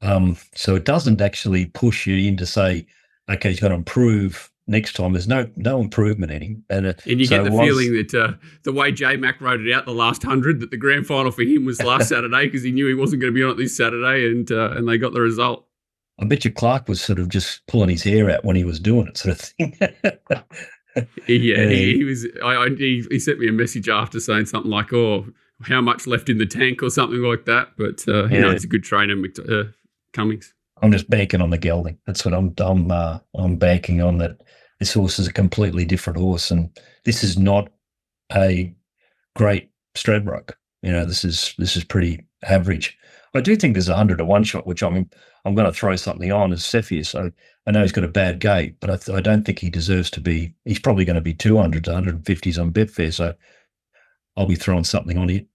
it doesn't actually push you in to say, okay, he's got to improve next time. There's no improvement in him. And you get the feeling that the way J-Mac wrote it out the last 100, that the grand final for him was last Saturday, because he knew he wasn't going to be on it this Saturday, and they got the result. I bet you Clark was sort of just pulling his hair out when he was doing it, sort of thing. He was. He sent me a message after saying something like, "Oh, how much left in the tank?" or something like that. But it's a good trainer, Cummings. I'm just banking on the gelding. That's what I'm banking on, that this horse is a completely different horse, and this is not a great Stradbroke. This is pretty average. I do think there's a 100 to 1 shot, which I'm going to throw something on as Cepheus. So I know he's got a bad gate, but I don't think he deserves to be. He's probably going to be 200 to 150s on Betfair. So I'll be throwing something on it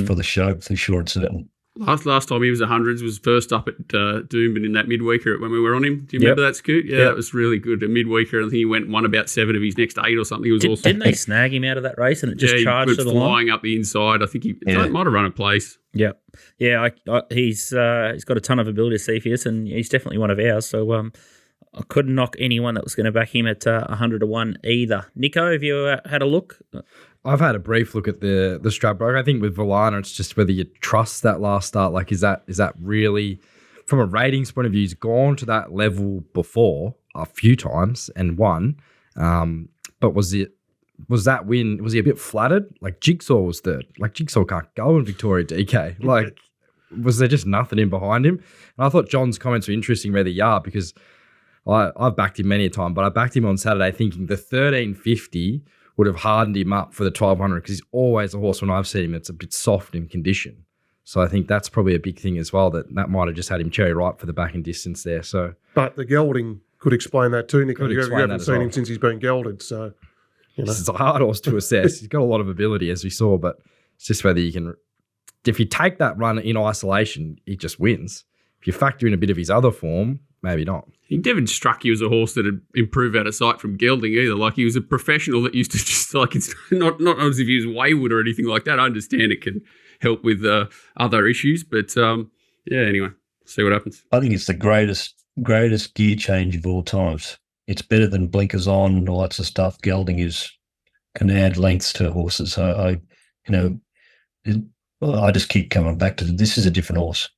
for the show for sure and certain. Last time he was 100s was first up at Doomben in that midweeker when we were on him. Do you remember that, Scoot? Yeah, that was really good. A midweeker, I think he won about 7 of his next 8 or something. It was awesome. Didn't they snag him out of that race and it just charged to the line? Flying up the inside. I think he might have run a place. Yeah. Yeah, he's got a ton of ability, Cepheus, and he's definitely one of ours. So I couldn't knock anyone that was going to back him at 100 to 1 either. Nico, have you had a look? I've had a brief look at the Stradbroke. I think with Volana, it's just whether you trust that last start. Like, is that really, from a ratings point of view, he's gone to that level before a few times and won. But was that win, was he a bit flattered? Like, Jigsaw was third. Like, Jigsaw can't go in Victoria DK. Like, was there just nothing in behind him? And I thought John's comments were interesting where they are, because I've backed him many a time, but I backed him on Saturday thinking the 1350 would have hardened him up for the 1200, because he's always a horse when I've seen him, it's a bit soft in condition. So I think that's probably a big thing as well, that might have just had him cherry ripe for the back and distance there. So, but the gelding could explain that too, Nick. You haven't seen him since he's been gelded, so This is a hard horse to assess. He's got a lot of ability, as we saw, but it's just whether you can. If you take that run in isolation, he just wins. If you factor in a bit of his other form, maybe not. He never struck you as a horse that had improved out of sight from gelding either. Like, he was a professional that used to just, like, it's not as if he was wayward or anything like that. I understand it can help with other issues, but anyway, see what happens. I think it's the greatest gear change of all times. It's better than blinkers on and all that sort of stuff. Gelding can add lengths to horses. I just keep coming back to this is a different horse.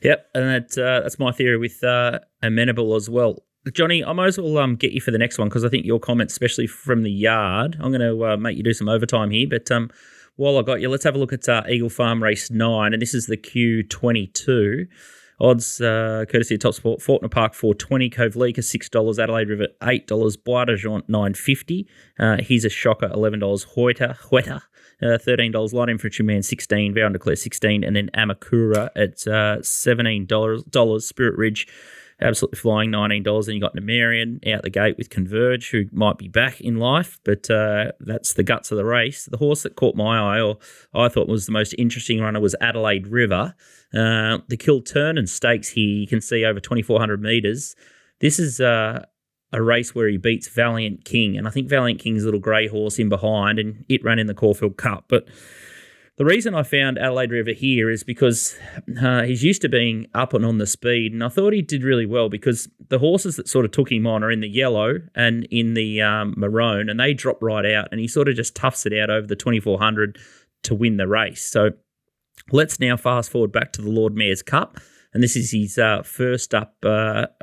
Yep, and that's my theory with Amenable as well. Johnny, I might as well get you for the next one, because I think your comments, especially from the yard, I'm going to make you do some overtime here. But while I got you, let's have a look at Eagle Farm Race 9, and this is the Q22. Odds courtesy of TopSport. Fortner Park $4.20, Kovlika $6, Adelaide River $8, Bois de Jean $9.50. He's a shocker $11. Hueta $13, Light Infantry Man $16, Vow and Declare $16, and then Amakura at $17. Spirit Ridge absolutely flying $19. And you got Nemerian out the gate with Converge, who might be back in life, but that's the guts of the race. The horse that caught my eye, or I thought was the most interesting runner, was Adelaide River. The Kilturnan Stakes here, you can see over 2,400 metres. This is a race where he beats Valiant King, and I think Valiant King's a little grey horse in behind, and it ran in the Caulfield Cup. But the reason I found Adelaide River here is because he's used to being up and on the speed, and I thought he did really well, because the horses that sort of took him on are in the yellow and in the maroon, and they drop right out, and he sort of just toughs it out over the 2,400 to win the race. So let's now fast forward back to the Lord Mayor's Cup, and this is his first up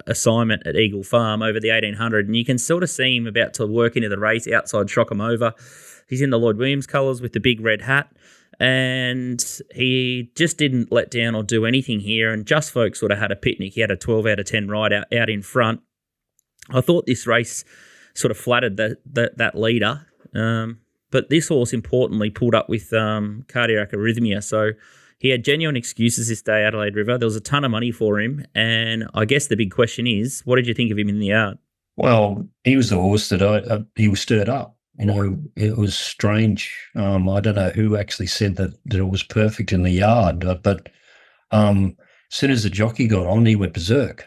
assignment at Eagle Farm over the 1,800, and you can sort of see him about to work into the race outside Shock 'em Over. He's in the Lloyd Williams colours with the big red hat, and he just didn't let down or do anything here, and Just Folk sort of had a picnic. He had a 12 out of 10 ride out in front. I thought this race sort of flattered that leader, but this horse importantly pulled up with cardiac arrhythmia, so he had genuine excuses this day, Adelaide River. There was a ton of money for him, and I guess the big question is, what did you think of him in the yard? Well, he was the horse that he was stirred up. It was strange. I don't know who actually said that it was perfect in the yard, but as soon as the jockey got on, he went berserk.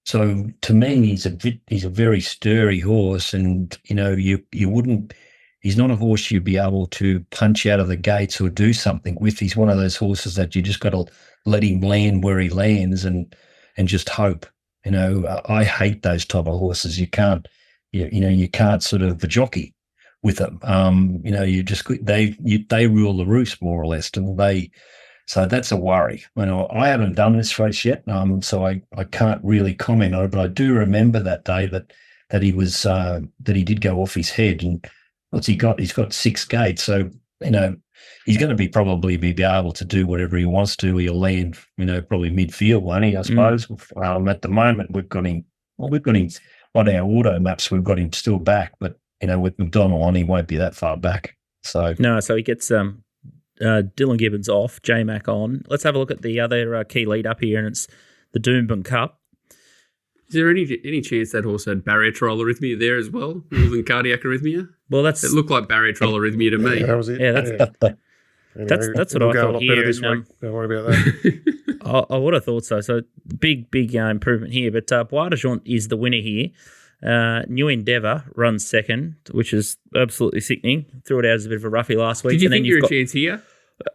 So to me, he's a very sturdy horse, and you wouldn't. He's not a horse you'd be able to punch out of the gates or do something with. He's one of those horses that you just got to let him land where he lands and just hope. I hate those type of horses. You can't sort of jockey with them. They rule the roost more or less, so that's a worry. I haven't done this race yet, so I can't really comment on it. But I do remember that day that he was that he did go off his head. And what's he got? He's got 6 gates, so he's going to probably be able to do whatever he wants to. He'll land, probably midfield, won't he? I suppose. At the moment, we've got him on our auto maps. We've got him still back, but with McDonald on, he won't be that far back. So no, so he gets Dylan Gibbons off, J-Mac on. Let's have a look at the other key lead up here, and it's the Doomben Cup. Is there any chance that horse had barrier trial arrhythmia there as well, rather than cardiac arrhythmia? Well, It looked like barrier trial arrhythmia to me. Yeah, that was it. Yeah, that's what I go a thought lot here. better this and, week. Don't worry about that. I would have thought so. So big improvement here. But Bois de Jean is the winner here. New Endeavour runs second, which is absolutely sickening. Threw it out as a bit of a roughie last week. Did you and think then you were you've a chance here?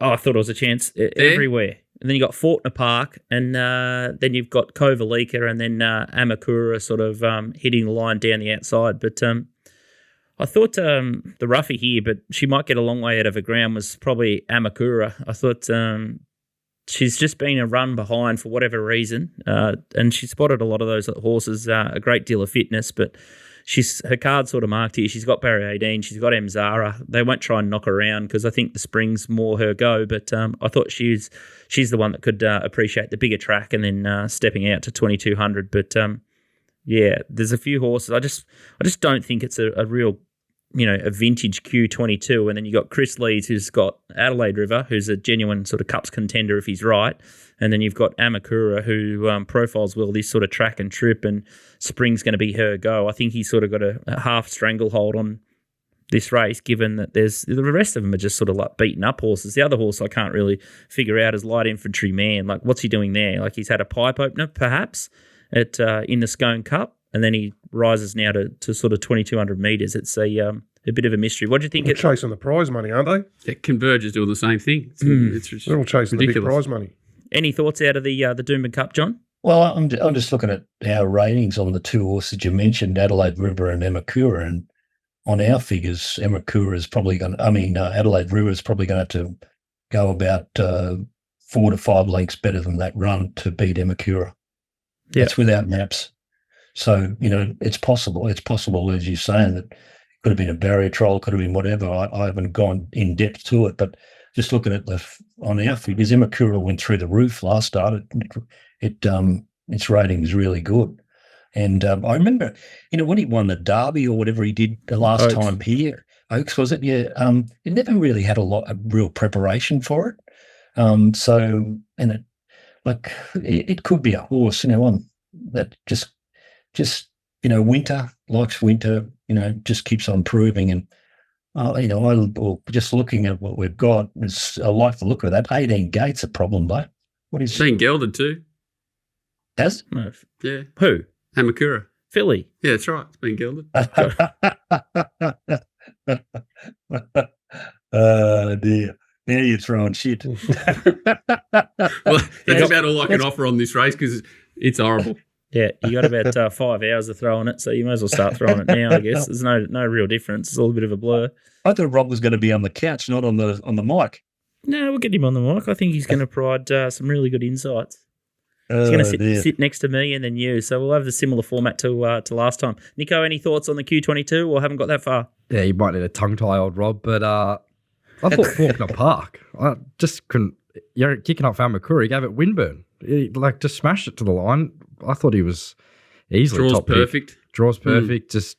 Oh, I thought it was a chance everywhere. And then you got Fortner Park, and then you've got Kovalika, and then Amakura sort of hitting the line down the outside. But I thought the roughie here, but she might get a long way out of her ground, was probably Amakura. I thought she's just been a run behind for whatever reason, and she spotted a lot of those horses, a great deal of fitness, but her card's sort of marked here. She's got Barry 18, she's got Mzara. They won't try and knock her around because I think the spring's more her go, but I thought she's the one that could appreciate the bigger track and then stepping out to 2200. But yeah, there's a few horses. I just don't think it's a real, a vintage Q22. And then you got Chris Lees, who's got Adelaide River, who's a genuine sort of Cups contender if he's right. And then you've got Amakura, who profiles well this sort of track and trip, and spring's going to be her go. I think he's sort of got a half stranglehold on this race, given that the rest of them are just sort of like beaten up horses. The other horse I can't really figure out is Light Infantry Man. Like, what's he doing there? Like, he's had a pipe opener, perhaps, in the Scone Cup, and then he rises now to sort of 2,200 metres. It's a bit of a mystery. What do you think? They're chasing the prize money, aren't they? Yeah, Converge is doing the same thing. It's They're all chasing ridiculous. the big prize money. Any thoughts out of the Doomben Cup, John? Well, I'm just looking at our ratings on the two horses you mentioned, Adelaide River and Emakura, and on our figures, Emakura is probably going to, Adelaide River is probably going to have to go about 4 to 5 lengths better than that run to beat Emakura. Yeah. That's without maps. So, it's possible. It's possible, as you're saying, that it could have been a barrier trial, could have been whatever. I haven't gone in depth to it, but just looking at on our figures, Emakura went through the roof last start. Its rating was really good. And I remember, when he won the Derby or whatever he did the last time here, Oaks, was it? Yeah. It never really had a real preparation for it. It could be a horse, one that just winter, likes winter, just keeps on proving. And, just looking at what we've got, I like the look of that. 18 gates a problem, though. What is been gelded too? Has? No. Yeah. Who? Hamakura. Philly. Yeah, that's right. It's been gelded. Oh, dear. Now you're throwing shit. Well, that's about all I can offer on this race because it's horrible. Yeah, you got about 5 hours of throwing it, so you might as well start throwing it now, I guess. There's no real difference. It's all a bit of a blur. I thought Rob was going to be on the couch, not on the mic. No, we'll get him on the mic. I think he's going to provide some really good insights. He's going to sit next to me and then you, so we'll have the similar format to last time. Nico, any thoughts on the Q22, or haven't got that far? Yeah, you might need a tongue-tie, old Rob, but I thought Faulkner Park. I just couldn't. You're kicking off Amakura. He gave it Winburn. He, just smashed it to the line. I thought he was easily Draws top perfect. Pick. Draws perfect. Just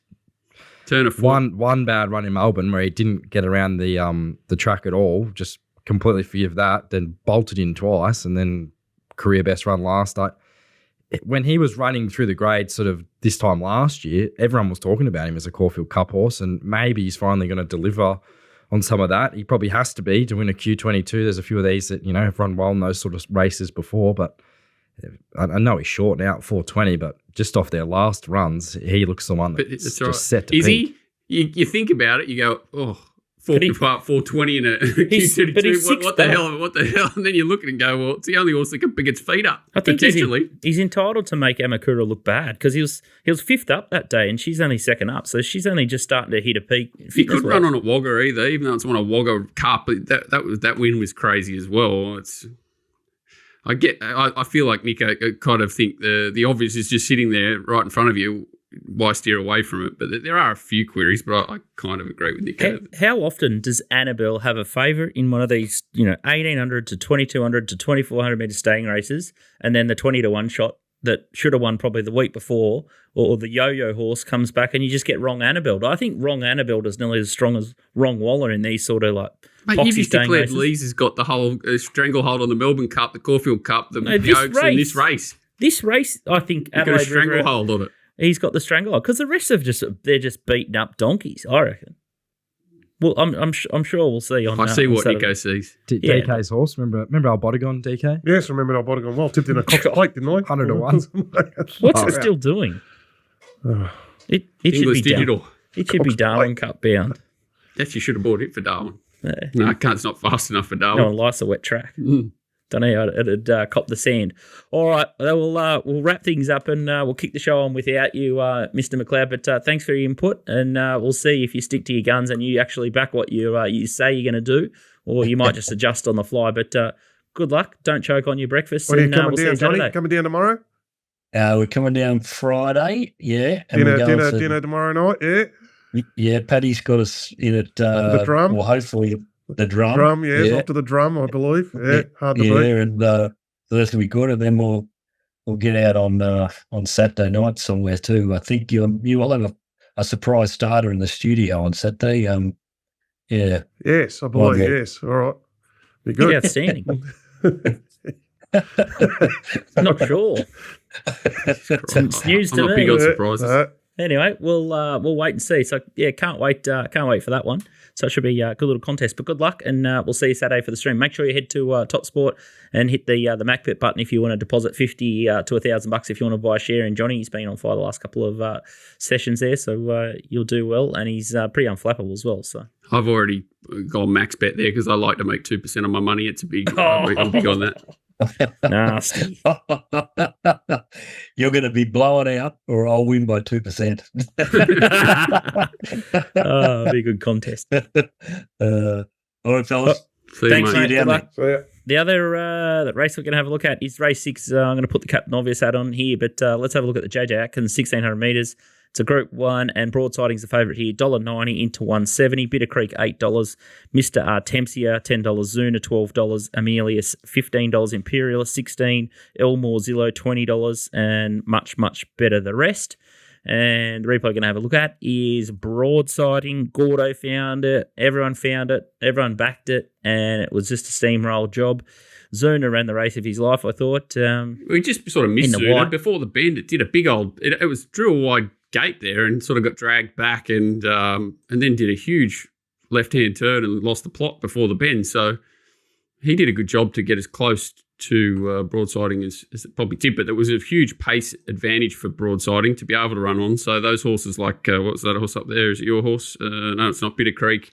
turn a foot. One bad run in Melbourne where he didn't get around the track at all. Just completely forgive that. Then bolted in twice, and then career best run last night. When he was running through the grade sort of this time last year, everyone was talking about him as a Caulfield Cup horse, and maybe he's finally going to deliver on some of that. He probably has to be to win a Q22. There's a few of these that, have run well in those sort of races before, but I know he's short now at 420, but just off their last runs, he looks the one that's just set to peak. You think about it, you go, 420 in a Q22. What the hell? What the hell? And then you look at it and go, well, it's the only horse that can pick its feet up. I think potentially. He's entitled to make Amakura look bad because he was fifth up that day and she's only second up, so she's only just starting to hit a peak. He couldn't run on at Wagga either, even though it's on a Wagga Cup. That win was crazy as well. I feel like Nico kind of think the obvious is just sitting there right in front of you. Why steer away from it? But there are a few queries, but I kind of agree with Nico. How often does Annabelle have a favourite in one of these, 1,800 to 2,200 to 2,400 metre staying races, and then the 20 to 1 shot that should have won probably the week before, or the yo-yo horse comes back and you just get Wrong Annabelle. I think Wrong Annabelle is nearly as strong as Wrong Waller in these sort of like Mate, you just declared Lees has got the whole stranglehold on the Melbourne Cup, the Caulfield Cup, the Oaks, and this race. This race, I think He's got a stranglehold on it. He's got the stranglehold because the rest of they're just beating up donkeys, I reckon. Well, I'm sure we'll see on. I see what Saturday. Nico sees. DK's horse. Remember our Bodygon DK? Yes, remember our Bodygon well. Tipped in a Cox Plate, didn't I? 100 to 1. What's it still doing? It should be Digital. It should be Darwin Cup bound. Actually, should have bought it for Darwin. Yeah. No, it's not fast enough for Darwin. No one likes a wet track. Don't know how it'd cop the sand. All right, we'll wrap things up and we'll kick the show on without you, Mr. McLeod. But thanks for your input, and we'll see if you stick to your guns and you actually back what you say you're going to do, or you might just adjust on the fly. But good luck. Don't choke on your breakfast. When are you coming we'll down, see you Johnny? Coming down tomorrow? We're coming down Friday, yeah. And Dinner tomorrow night, yeah. Yeah, Paddy's got us in at the Drum. Well, hopefully the Drum. Drum, yes, off to the Drum, I believe. Yeah, hard to beat. Yeah, and so that's gonna be good. And then we'll get out on Saturday night somewhere too. I think you will have a surprise starter in the studio on Saturday. Yeah. Yes, I believe. Yes, all right. Be good. Outstanding. Not sure. It's news to I'm me. not big on surprises. Anyway, we'll wait and see. So yeah, can't wait for that one. So it should be a good little contest. But good luck, and we'll see you Saturday for the stream. Make sure you head to TopSport and hit the MacBet button if you want to deposit $50 to $1,000 if you want to buy a share in Johnny. He's been on fire the last couple of sessions there, so you'll do well, and he's pretty unflappable as well. So I've already gone max bet there because I like to make 2% of my money. It's a big. I'm big on that. Nasty. You're going to be blowing out, or I'll win by 2%. Be a good contest. All right, fellas. Thanks, mate. mate. Down there. The other that race we're going to have a look at is race 6. I'm going to put the Captain Obvious hat on here, but let's have a look at the JJ Atkins 1,600 metres. It's a Group 1, and Broadsiding's the favourite here. $1.90 into $1.70. Bitter Creek, $8. Mr. Artemsia, $10. Zuna, $12. Amelius, $15. Imperialist, $16. Elmore Zillow, $20. And much, much better the rest. And the replay we're going to have a look at is Broadsiding. Gordo found it. Everyone found it. Everyone backed it. And it was just a steamroll job. Zuna ran the race of his life, I thought. We just sort of missed Zuna. Before the bend, it did a big old... It was drew a wide gate there and sort of got dragged back and then did a huge left-hand turn and lost the plot before the bend. So he did a good job to get as close to Broadsiding as it probably did, but there was a huge pace advantage for Broadsiding to be able to run on. So those horses like, what's that horse up there? Is it your horse? No, it's not. Bitter Creek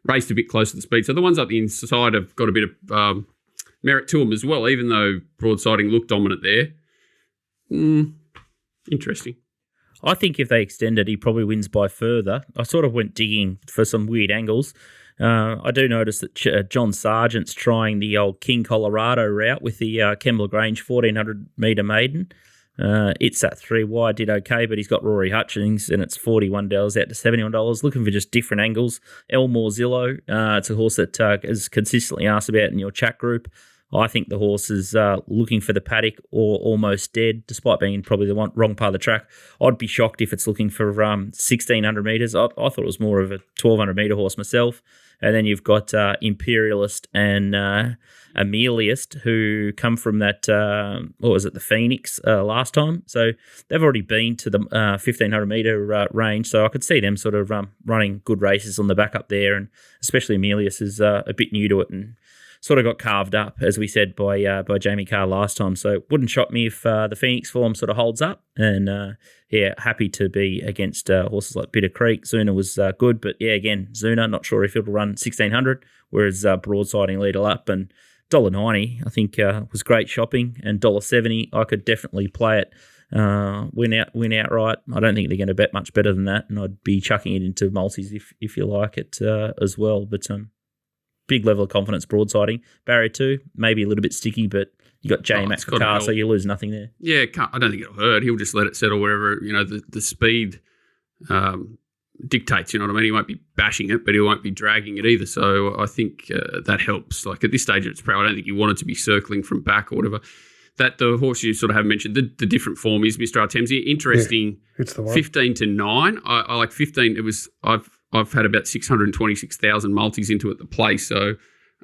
raced a bit closer to the speed. So the ones up the inside have got a bit of merit to them as well, even though Broadsiding looked dominant there. Interesting. I think if they extend it, he probably wins by further. I sort of went digging for some weird angles. I do notice that John Sargent's trying the old King Colorado route with the Kembla Grange 1,400 metre maiden. It's at 3 wide, did okay, but he's got Rory Hutchings, and it's $41 out to $71. Looking for just different angles. Elmore Zillow, it's a horse that is consistently asked about in your chat group. I think the horse is looking for the paddock or almost dead, despite being probably the wrong part of the track. I'd be shocked if it's looking for 1,600 metres. I thought it was more of a 1,200 metre horse myself. And then you've got Imperialist and Ameliist, who come from that, the Phoenix last time. So they've already been to the 1,500 metre range. So I could see them sort of running good races on the back up there. And especially Amelius is a bit new to it and sort of got carved up, as we said, by Jamie Carr last time. So it wouldn't shock me if the Phoenix form sort of holds up. And, happy to be against horses like Bitter Creek. Zuna was good, but, again, Zuna, not sure if it'll run 1,600, whereas Broadsiding lead up. And $1.90, I think, was great shopping. And $1.70, I could definitely play it. Win outright. I don't think they're going to bet much better than that, and I'd be chucking it into multis if you like it as well. But big level of confidence Broadsiding. Barrier 2, maybe a little bit sticky, but you got J Max for car, so you lose nothing there. Yeah, I don't think it'll hurt. He'll just let it settle wherever, the speed dictates, you know what I mean? He won't be bashing it, but he won't be dragging it either. So I think that helps. Like at this stage of its prowess, I don't think you want it to be circling from back or whatever. that the horse you sort of have mentioned, the different form is Mr. Artemisia. Interesting. Yeah, it's the one. 15-9. I like 15. I've had about 626,000 multis into it at the place, so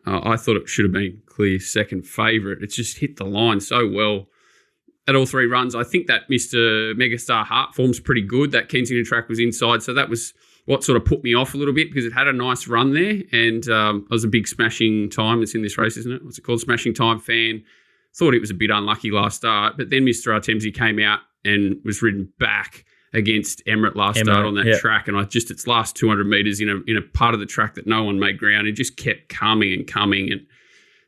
I thought it should have been clear second favourite. It's just hit the line so well at all three runs. I think that Mr. Megastar Heart form's pretty good. That Kensington track was inside, so that was what sort of put me off a little bit because it had a nice run there, and I was a big Smashing Time. It's in this race, isn't it? What's it called? Smashing Time fan. Thought it was a bit unlucky last start, but then Mr. Artemisia came out and was ridden back against Emirate last start on that track, and its last 200 metres in a part of the track that no one made ground, it just kept coming, and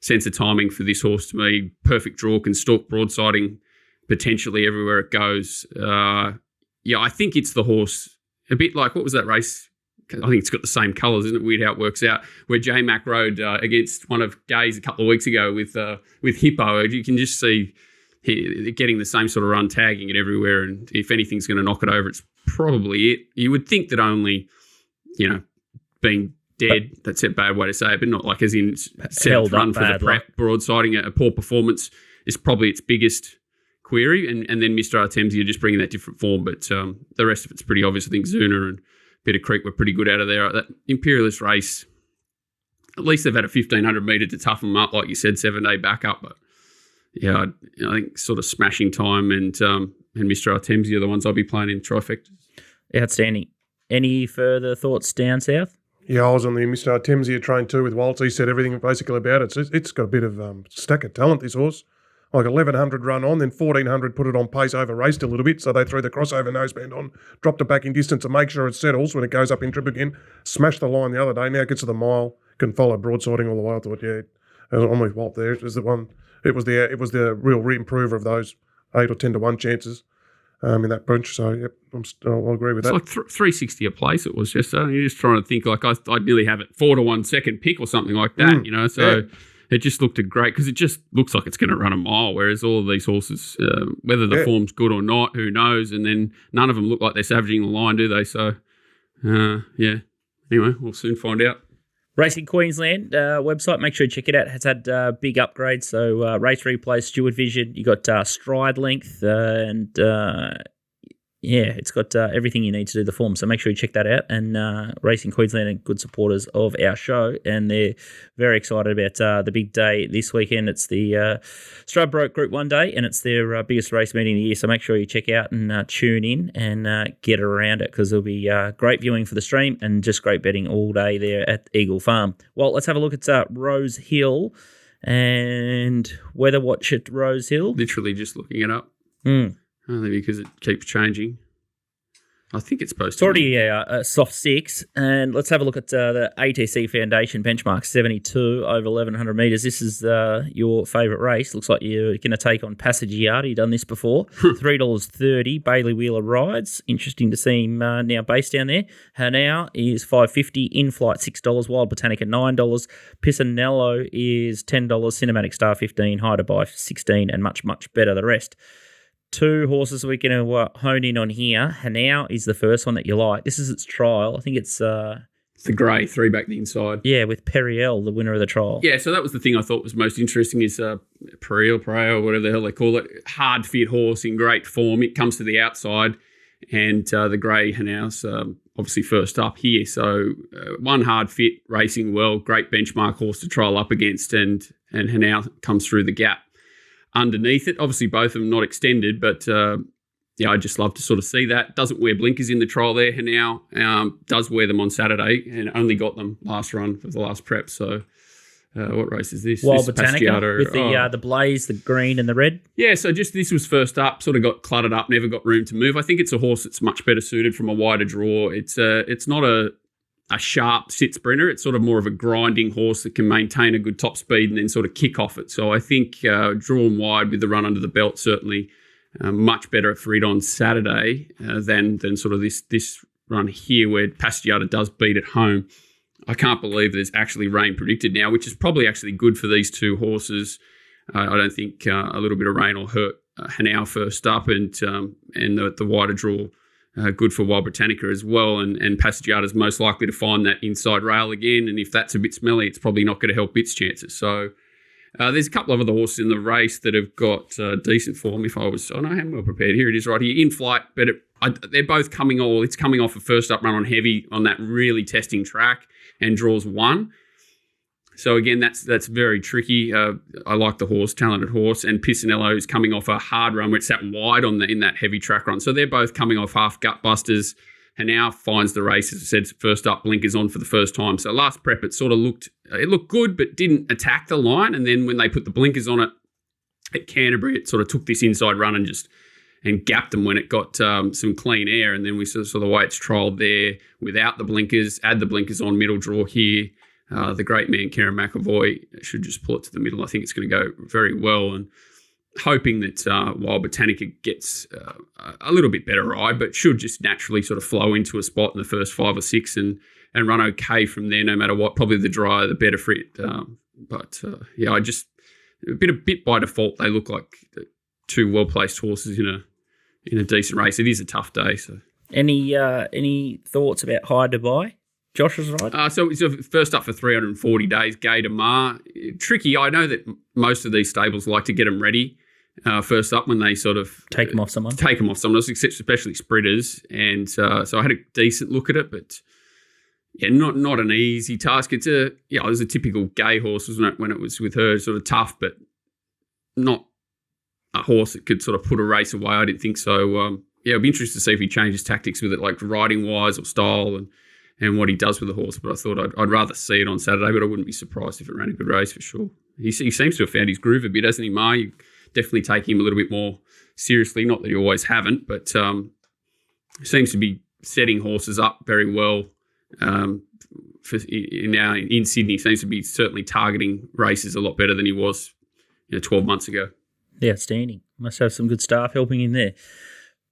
sense of timing for this horse to me, perfect draw, can stalk broadsiding potentially everywhere it goes. I think it's the horse, a bit like, what was that race? I think it's got the same colours, isn't it? Weird how it works out. Where J-Mac rode against one of Gay's a couple of weeks ago with Hippo. You can just see getting the same sort of run, tagging it everywhere, and if anything's going to knock it over, it's probably it. You would think that only, being dead, that's a bad way to say it, but not like as in seventh run for the prep, broadsiding a poor performance is probably its biggest query, and then Mr. Artemisia just bringing that different form, but the rest of it's pretty obvious. I think Zuna and Bit of Creek were pretty good out of there. That Imperialist race, at least they've had a 1,500 metre to toughen them up, like you said, 7-day backup, but yeah, I think sort of Smashing Time and Mr. Artemisia are the ones I'll be playing in trifecta. Outstanding. Any further thoughts down south? Yeah, I was on the Mr. Artemisia train too with Waltz. He said everything basically about it. It's got a bit of stack of talent, this horse. Like 1,100 run on, then 1,400 put it on pace, over-raced a little bit, so they threw the crossover noseband on, dropped it back in distance to make sure it settles when it goes up in trip again, smashed the line the other day, now gets to the mile, can follow broadsiding all the way. I thought, yeah, I'm with Walt there. It was the one. It was the real re-improver of those 8 or 10 to 1 chances in that bunch. So, yep, I'll agree with that. It's like 360 a place it was just. You're just trying to think, like, I'd nearly have it 4 to 1 second pick or something like that, So it just looked great because it just looks like it's going to run a mile, whereas all of these horses, whether the form's good or not, who knows? And then none of them look like they're savaging the line, do they? So, Anyway, we'll soon find out. Racing Queensland website, make sure you check it out. It has had big upgrades. So race replay, Steward Vision. You got stride length, and it's got everything you need to do the form. So make sure you check that out. And Racing Queensland are good supporters of our show, and they're very excited about the big day this weekend. It's the Stradbroke Group 1 day, and it's their biggest race meeting of the year. So make sure you check out and tune in and get around it, because there'll be great viewing for the stream and just great betting all day there at Eagle Farm. Well, let's have a look at Rosehill and weather watch at Rosehill. Literally just looking it up. Only because it keeps changing. I think it's supposed to. It's already a soft 6. And let's have a look at the ATC Foundation benchmark, 72 over 1,100 metres. This is your favourite race. Looks like you're going to take on Passage Yard. You've done this before. $3.30. Bailey Wheeler rides. Interesting to see him now based down there. Hanau is $5.50. In-flight $6. Wild Botanica $9. Pisanello is $10. Cinematic Star $15. High to buy $16. And much, much better the rest. 2 horses we're going to hone in on here. Hanau is the first one that you like. This is its trial. I think it's the grey, 3 back the inside. Yeah, with Periel, the winner of the trial. Yeah, so that was the thing I thought was most interesting is Periel, whatever the hell they call it. Hard fit horse in great form. It comes to the outside, and the grey Hanau's obviously first up here. So one hard fit, racing well, great benchmark horse to trial up against, and Hanau comes through the gap underneath it. Obviously, both of them not extended, but I just love to sort of see that. Doesn't wear blinkers in the trial there. Hanau does wear them on Saturday and only got them last run for the last prep. So what race is this? Wild this Botanica with the blaze, the green and the red. Yeah, so just this was first up, sort of got cluttered up, never got room to move. I think it's a horse that's much better suited from a wider draw. It's not a sharp sit sprinter. It's sort of more of a grinding horse that can maintain a good top speed and then sort of kick off it. So I think drawn wide with the run under the belt, certainly much better for it on Saturday than sort of this run here where Passage does beat at home. I can't believe there's actually rain predicted now, which is probably actually good for these 2 horses. I don't think a little bit of rain will hurt Hanau first up, and the wider draw good for Wild Britannica as well, and Passage is most likely to find that inside rail again, and if that's a bit smelly, it's probably not going to help its chances. So There's a couple of other horses in the race that have got decent form. I know I'm well prepared. Here it is right here in flight, but they're both coming off a first up run on heavy on that really testing track and draws 1. So again, that's very tricky. I like the horse, talented horse, and Pisanello is coming off a hard run where it's sat wide in that heavy track run. So they're both coming off half gut busters. And now finds the race, as I said, first up, blinkers on for the first time. So last prep, it looked good, but didn't attack the line. And then when they put the blinkers on it at Canterbury, it sort of took this inside run and gapped them when it got some clean air. And then we saw the way it's trialled there without the blinkers, add the blinkers on, middle draw here. The great man, Karen McAvoy, should just pull it to the middle. I think it's going to go very well. And hoping that Wild Botanica gets a little bit better ride, but should just naturally sort of flow into a spot in the first 5 or 6 and run okay from there, no matter what. Probably the drier, the better for it. I just a bit by default. They look like 2 well-placed horses in a decent race. It is a tough day. So, any thoughts about High Dubai? Josh's ride? So first up for 340 days, Gay de Mar. Tricky. I know that most of these stables like to get them ready first up when they sort of take them off someone else, especially spreaders. And so I had a decent look at it, but yeah, not an easy task. It was a typical Gay horse, wasn't it, when it was with her, sort of tough, but not a horse that could sort of put a race away. I didn't think so. It'll be interesting to see if he changes tactics with it, like riding wise or style and what he does with the horse. But I thought I'd rather see it on Saturday, but I wouldn't be surprised if it ran a good race for sure. He seems to have found his groove a bit, hasn't he, Mar? You definitely take him a little bit more seriously. Not that you always haven't, but seems to be setting horses up very well. Now in Sydney, seems to be certainly targeting races a lot better than he was 12 months ago. Yeah, outstanding. Must have some good staff helping him there.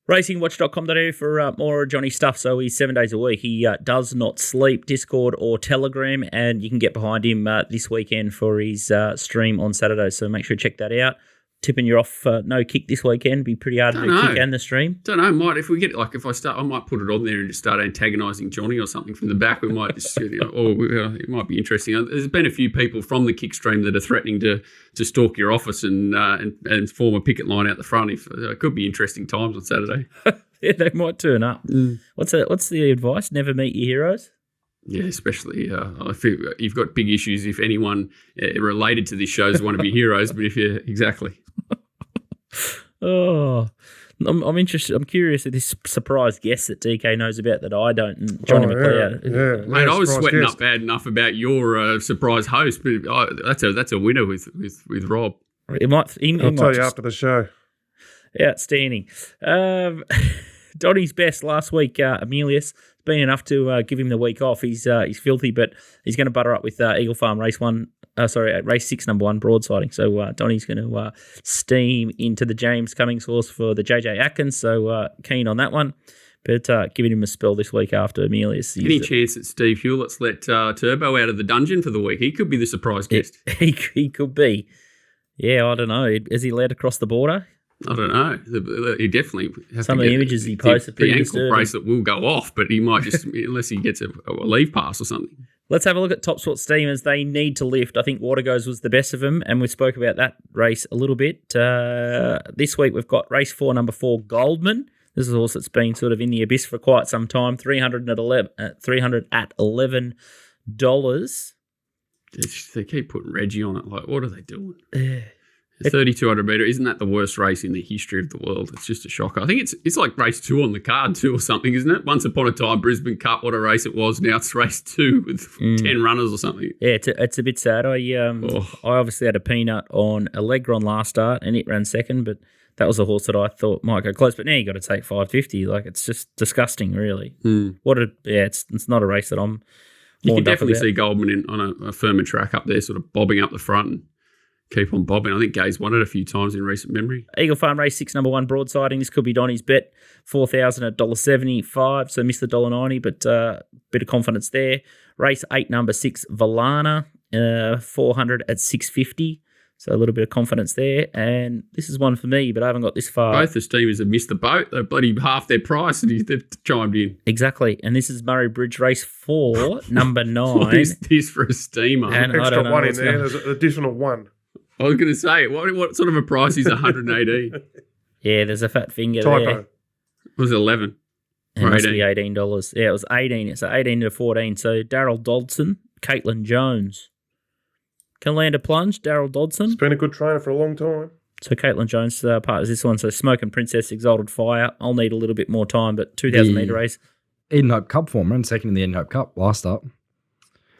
RacingWatch.com.au for more Johnny stuff. So he's 7 days a week. He does not sleep, Discord or Telegram, and you can get behind him this weekend for his stream on Saturday. So make sure you check that out. Tipping you're off no kick this weekend. Be pretty hard to do kick and the stream. Don't know. If we get I might put it on there and just start antagonising Johnny or something from the back. We might just, it might be interesting. There's been a few people from the kick stream that are threatening to stalk your office and form a picket line out the front. It could be interesting times on Saturday. Yeah, they might turn up. What's the advice? Never meet your heroes. Yeah, especially if you've got big issues. If anyone related to this show is one of your heroes, but if you exactly. Oh, I'm interested. I'm curious at this surprise guest that DK knows about that I don't. And Johnny McLeod. Yeah, mate, I was sweating up bad enough about your surprise host, but that's a winner with Rob. He might tell you after the show. Outstanding. Donny's best last week. Emilius. Been enough to give him the week off. He's filthy, but he's going to butter up with Eagle Farm race 6 number 1 broadsiding. So Donny's going to steam into the James Cummings horse for the JJ Atkins. So keen on that one, but giving him a spell this week after Emilius. Any chance that Steve Hewlett's let Turbo out of the dungeon for the week? He could be the surprise guest. He could be. Yeah, I don't know. Is he led across the border? I don't know. He definitely has some of the images he posted. The ankle bracelet will go off, but he might just unless he gets a leave pass or something. Let's have a look at TopSport Steamers. They need to lift. I think Watergoes was the best of them, and we spoke about that race a little bit. This week we've got race 4, number 4, Goldman. This is a horse that's been sort of in the abyss for quite some time. $300 at $11. They keep putting Reggie on it. Like, what are they doing? 3,200 metre, isn't that the worst race in the history of the world? It's just a shocker. I think it's like race 2 on the card too or something, isn't it? Once upon a time, Brisbane Cup, what a race it was. Now it's race 2 with 10 runners or something. Yeah, it's a bit sad. I obviously had a peanut on Allegron last start and it ran second, but that was a horse that I thought might go close. But now you got to take 550. Like, it's just disgusting, really. It's not a race that I'm. You can definitely see Goldman on a firmer track up there, sort of bobbing up the front and keep on bobbing. I think Gay's won it a few times in recent memory. Eagle Farm race 6, number 1, broadsiding. This could be Donny's bet. 4,000 at $1.75, so missed the $1.90, but bit of confidence there. Race 8, number 6, Valana, 400 at $6.50. So a little bit of confidence there. And this is one for me, but I haven't got this far. Both the Steamers have missed the boat. They're bloody half their price and they've chimed in. Exactly. And this is Murray Bridge race 4, number 9. What is this for a steamer? And extra one in there. There's an additional one. I was going to say, what sort of a price is 118? Yeah, there's a fat finger Typo. there. It was 11. It Or must be 18. $18. Yeah, it was 18. It's 18 to 14. So Daryl Dodson, Caitlin Jones. Can land a plunge, Daryl Dodson. He's been a good trainer for a long time. So Caitlin Jones partners this one. So Smoking Princess, Exalted Fire. I'll need a little bit more time, but 2,000 metre race. Eden Hope Cup form, ran second in the Eden Hope Cup last start.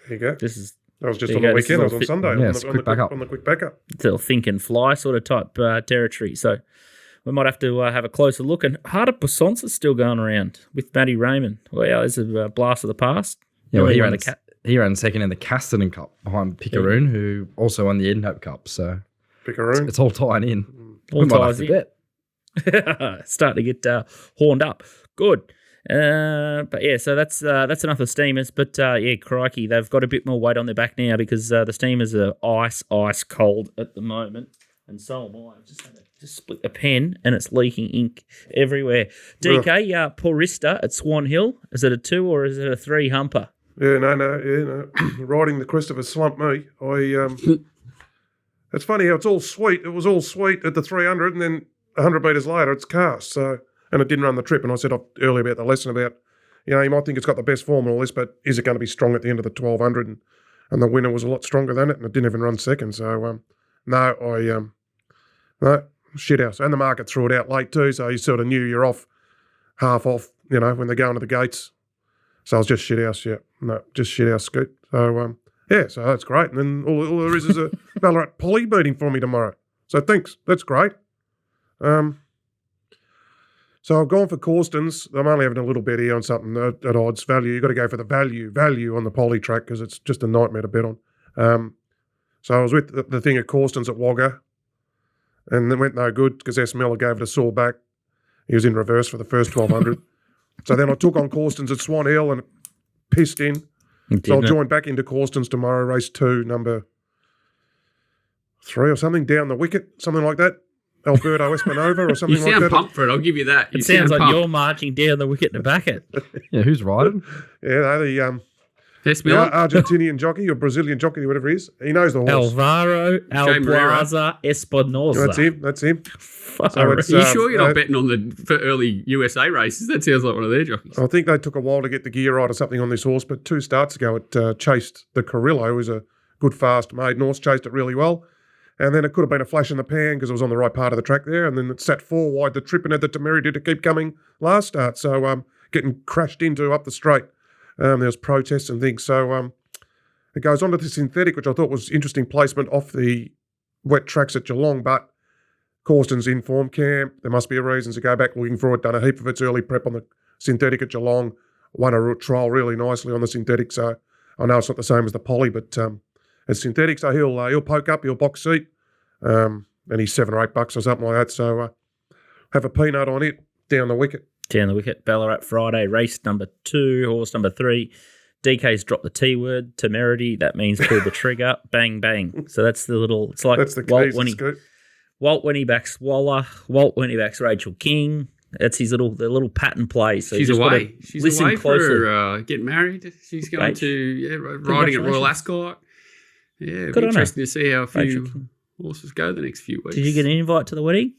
There you go. This is That was just there on you the go. This is weekend. It all was on fit- Sunday. Yeah, on it's the, quick backup. on the quick backup. little think and fly sort of type territory. So we might have to have a closer look. And Harder Poissons is still going around with Matty Raymond. Well, there's a blast of the past. Yeah, well, Really he ran second in the Casterton Cup behind Picaroon, who also won the Eden Hope Cup. So Pickaroon. it's all tying in. All We might ties have to in. bet. Starting to get horned up. Good. But yeah, so that's enough of Steamers. But yeah, crikey, they've got a bit more weight on their back now because the Steamers are ice cold at the moment. And so am I. I've just had to just split the pen and it's leaking ink everywhere. DK, Porista at Swan Hill. Is it a 2 or is it a 3 humper? Yeah, no. Riding the Christopher slumped me. It's funny how it's all sweet. It was all sweet at the 300 and then 100 metres later it's cast. So, and it didn't run the trip. And I said earlier about the lesson about, you might think it's got the best form and all this, but is it going to be strong at the end of the 1200? And the winner was a lot stronger than it and it didn't even run second. So, no, shit house. And the market threw it out late too. So you sort of knew you're half off, when they go into the gates. So I was just shit house, yeah. No, just shit house scoot. So, yeah, so that's great. And then all there is a Ballarat Poly meeting for me tomorrow. So thanks. That's great. So I've gone for Corstons. I'm only having a little bet here on something at odds value. You've got to go for the value on the Poly track because it's just a nightmare to bet on. So I was with the thing at Corstons at Wagga and it went no good because S. Miller gave it a sore back. He was in reverse for the first 1200. So then I took on Corstons at Swan Hill and it pissed in. So I'll join back into Corstons tomorrow, race 2, number 3 or something, down the wicket, something like that. Alberto Espinova or something You like that. sound pumped for it, I'll give you that. It sounds like you're marching down the wicket to back it. Yeah, who's riding? Yeah, the Argentinian jockey or Brazilian jockey, whatever he is. He knows the horse. Alvaro Albuaza Espinosa. That's him. So Are you sure you're not betting on for early USA races? That sounds like one of their jockeys. I think they took a while to get the gear right or something on this horse, but 2 starts ago it chased the Carrillo, who's a good fast maiden horse, chased it really well. And then it could have been a flash in the pan because it was on the right part of the track there. And then it sat 4 wide the trip and had the temerity to keep coming last start. So getting crashed into up the straight. There was protests and things. So it goes on to the synthetic, which I thought was interesting placement off the wet tracks at Geelong. But Corstons in form camp. There must be a reason to go back looking for it. Done a heap of its early prep on the synthetic at Geelong. Won a trial really nicely on the synthetic. So I know it's not the same as the poly, but it's synthetic. So he'll poke up, he'll box seat. And he's $7 or $8 or something like that. So have a peanut on it down the wicket. Down the wicket. Ballarat Friday, race number 2, horse number 3. DK's dropped the T word, temerity. That means pull the trigger, bang, bang. So that's the little, it's like That's the Walt when he backs Waller, Walt when he backs Rachel King. That's his little pattern play. So she's away. She's listen away closely. for getting married. She's going to riding at Royal Ascot. Yeah, it'll be interesting to see how a few horses go the next few weeks. Did you get an invite to the wedding?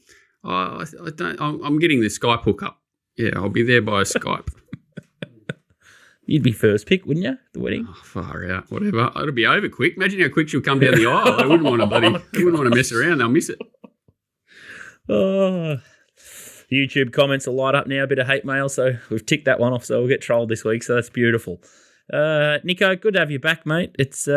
I don't. I'm getting the Skype hookup. Yeah, I'll be there by Skype. You'd be first pick, wouldn't you? The wedding. Oh, far out. Whatever. It'll be over quick. Imagine how quick she'll come down the aisle. They wouldn't want to mess around. They'll miss it. Oh. YouTube comments will light up now. A bit of hate mail, so we've ticked that one off. So we'll get trolled this week. So that's beautiful. Nico, good to have you back, mate. It's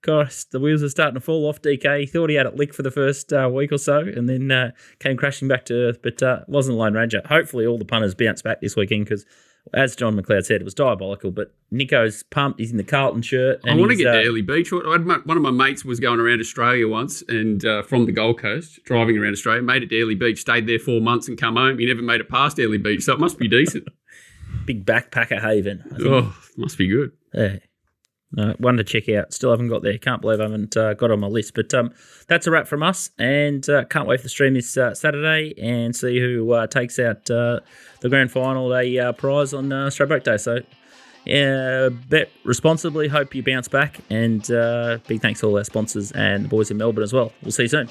gosh, the wheels are starting to fall off. DK, he thought he had it licked for the first week or so, and then came crashing back to earth. But wasn't a Lone Ranger. Hopefully, all the punters bounce back this weekend because, as John McLeod said, it was diabolical. But Nico's pumped. He's in the Carlton shirt. And I want to get to Early Beach. One of my mates was going around Australia once, and from the Gold Coast, driving around Australia, made it to Early Beach, stayed there 4 months, and come home. He never made it past Early Beach, so it must be decent. Big backpacker haven. Oh, must be good. Yeah. No, one to check out. Still haven't got there. Can't believe I haven't got on my list. But that's a wrap from us, and can't wait for the stream this Saturday and see who takes out the grand final, a prize on Stradbroke Day. So Bet responsibly. Hope you bounce back. And big thanks to all our sponsors and the boys in Melbourne as well. We'll see you soon.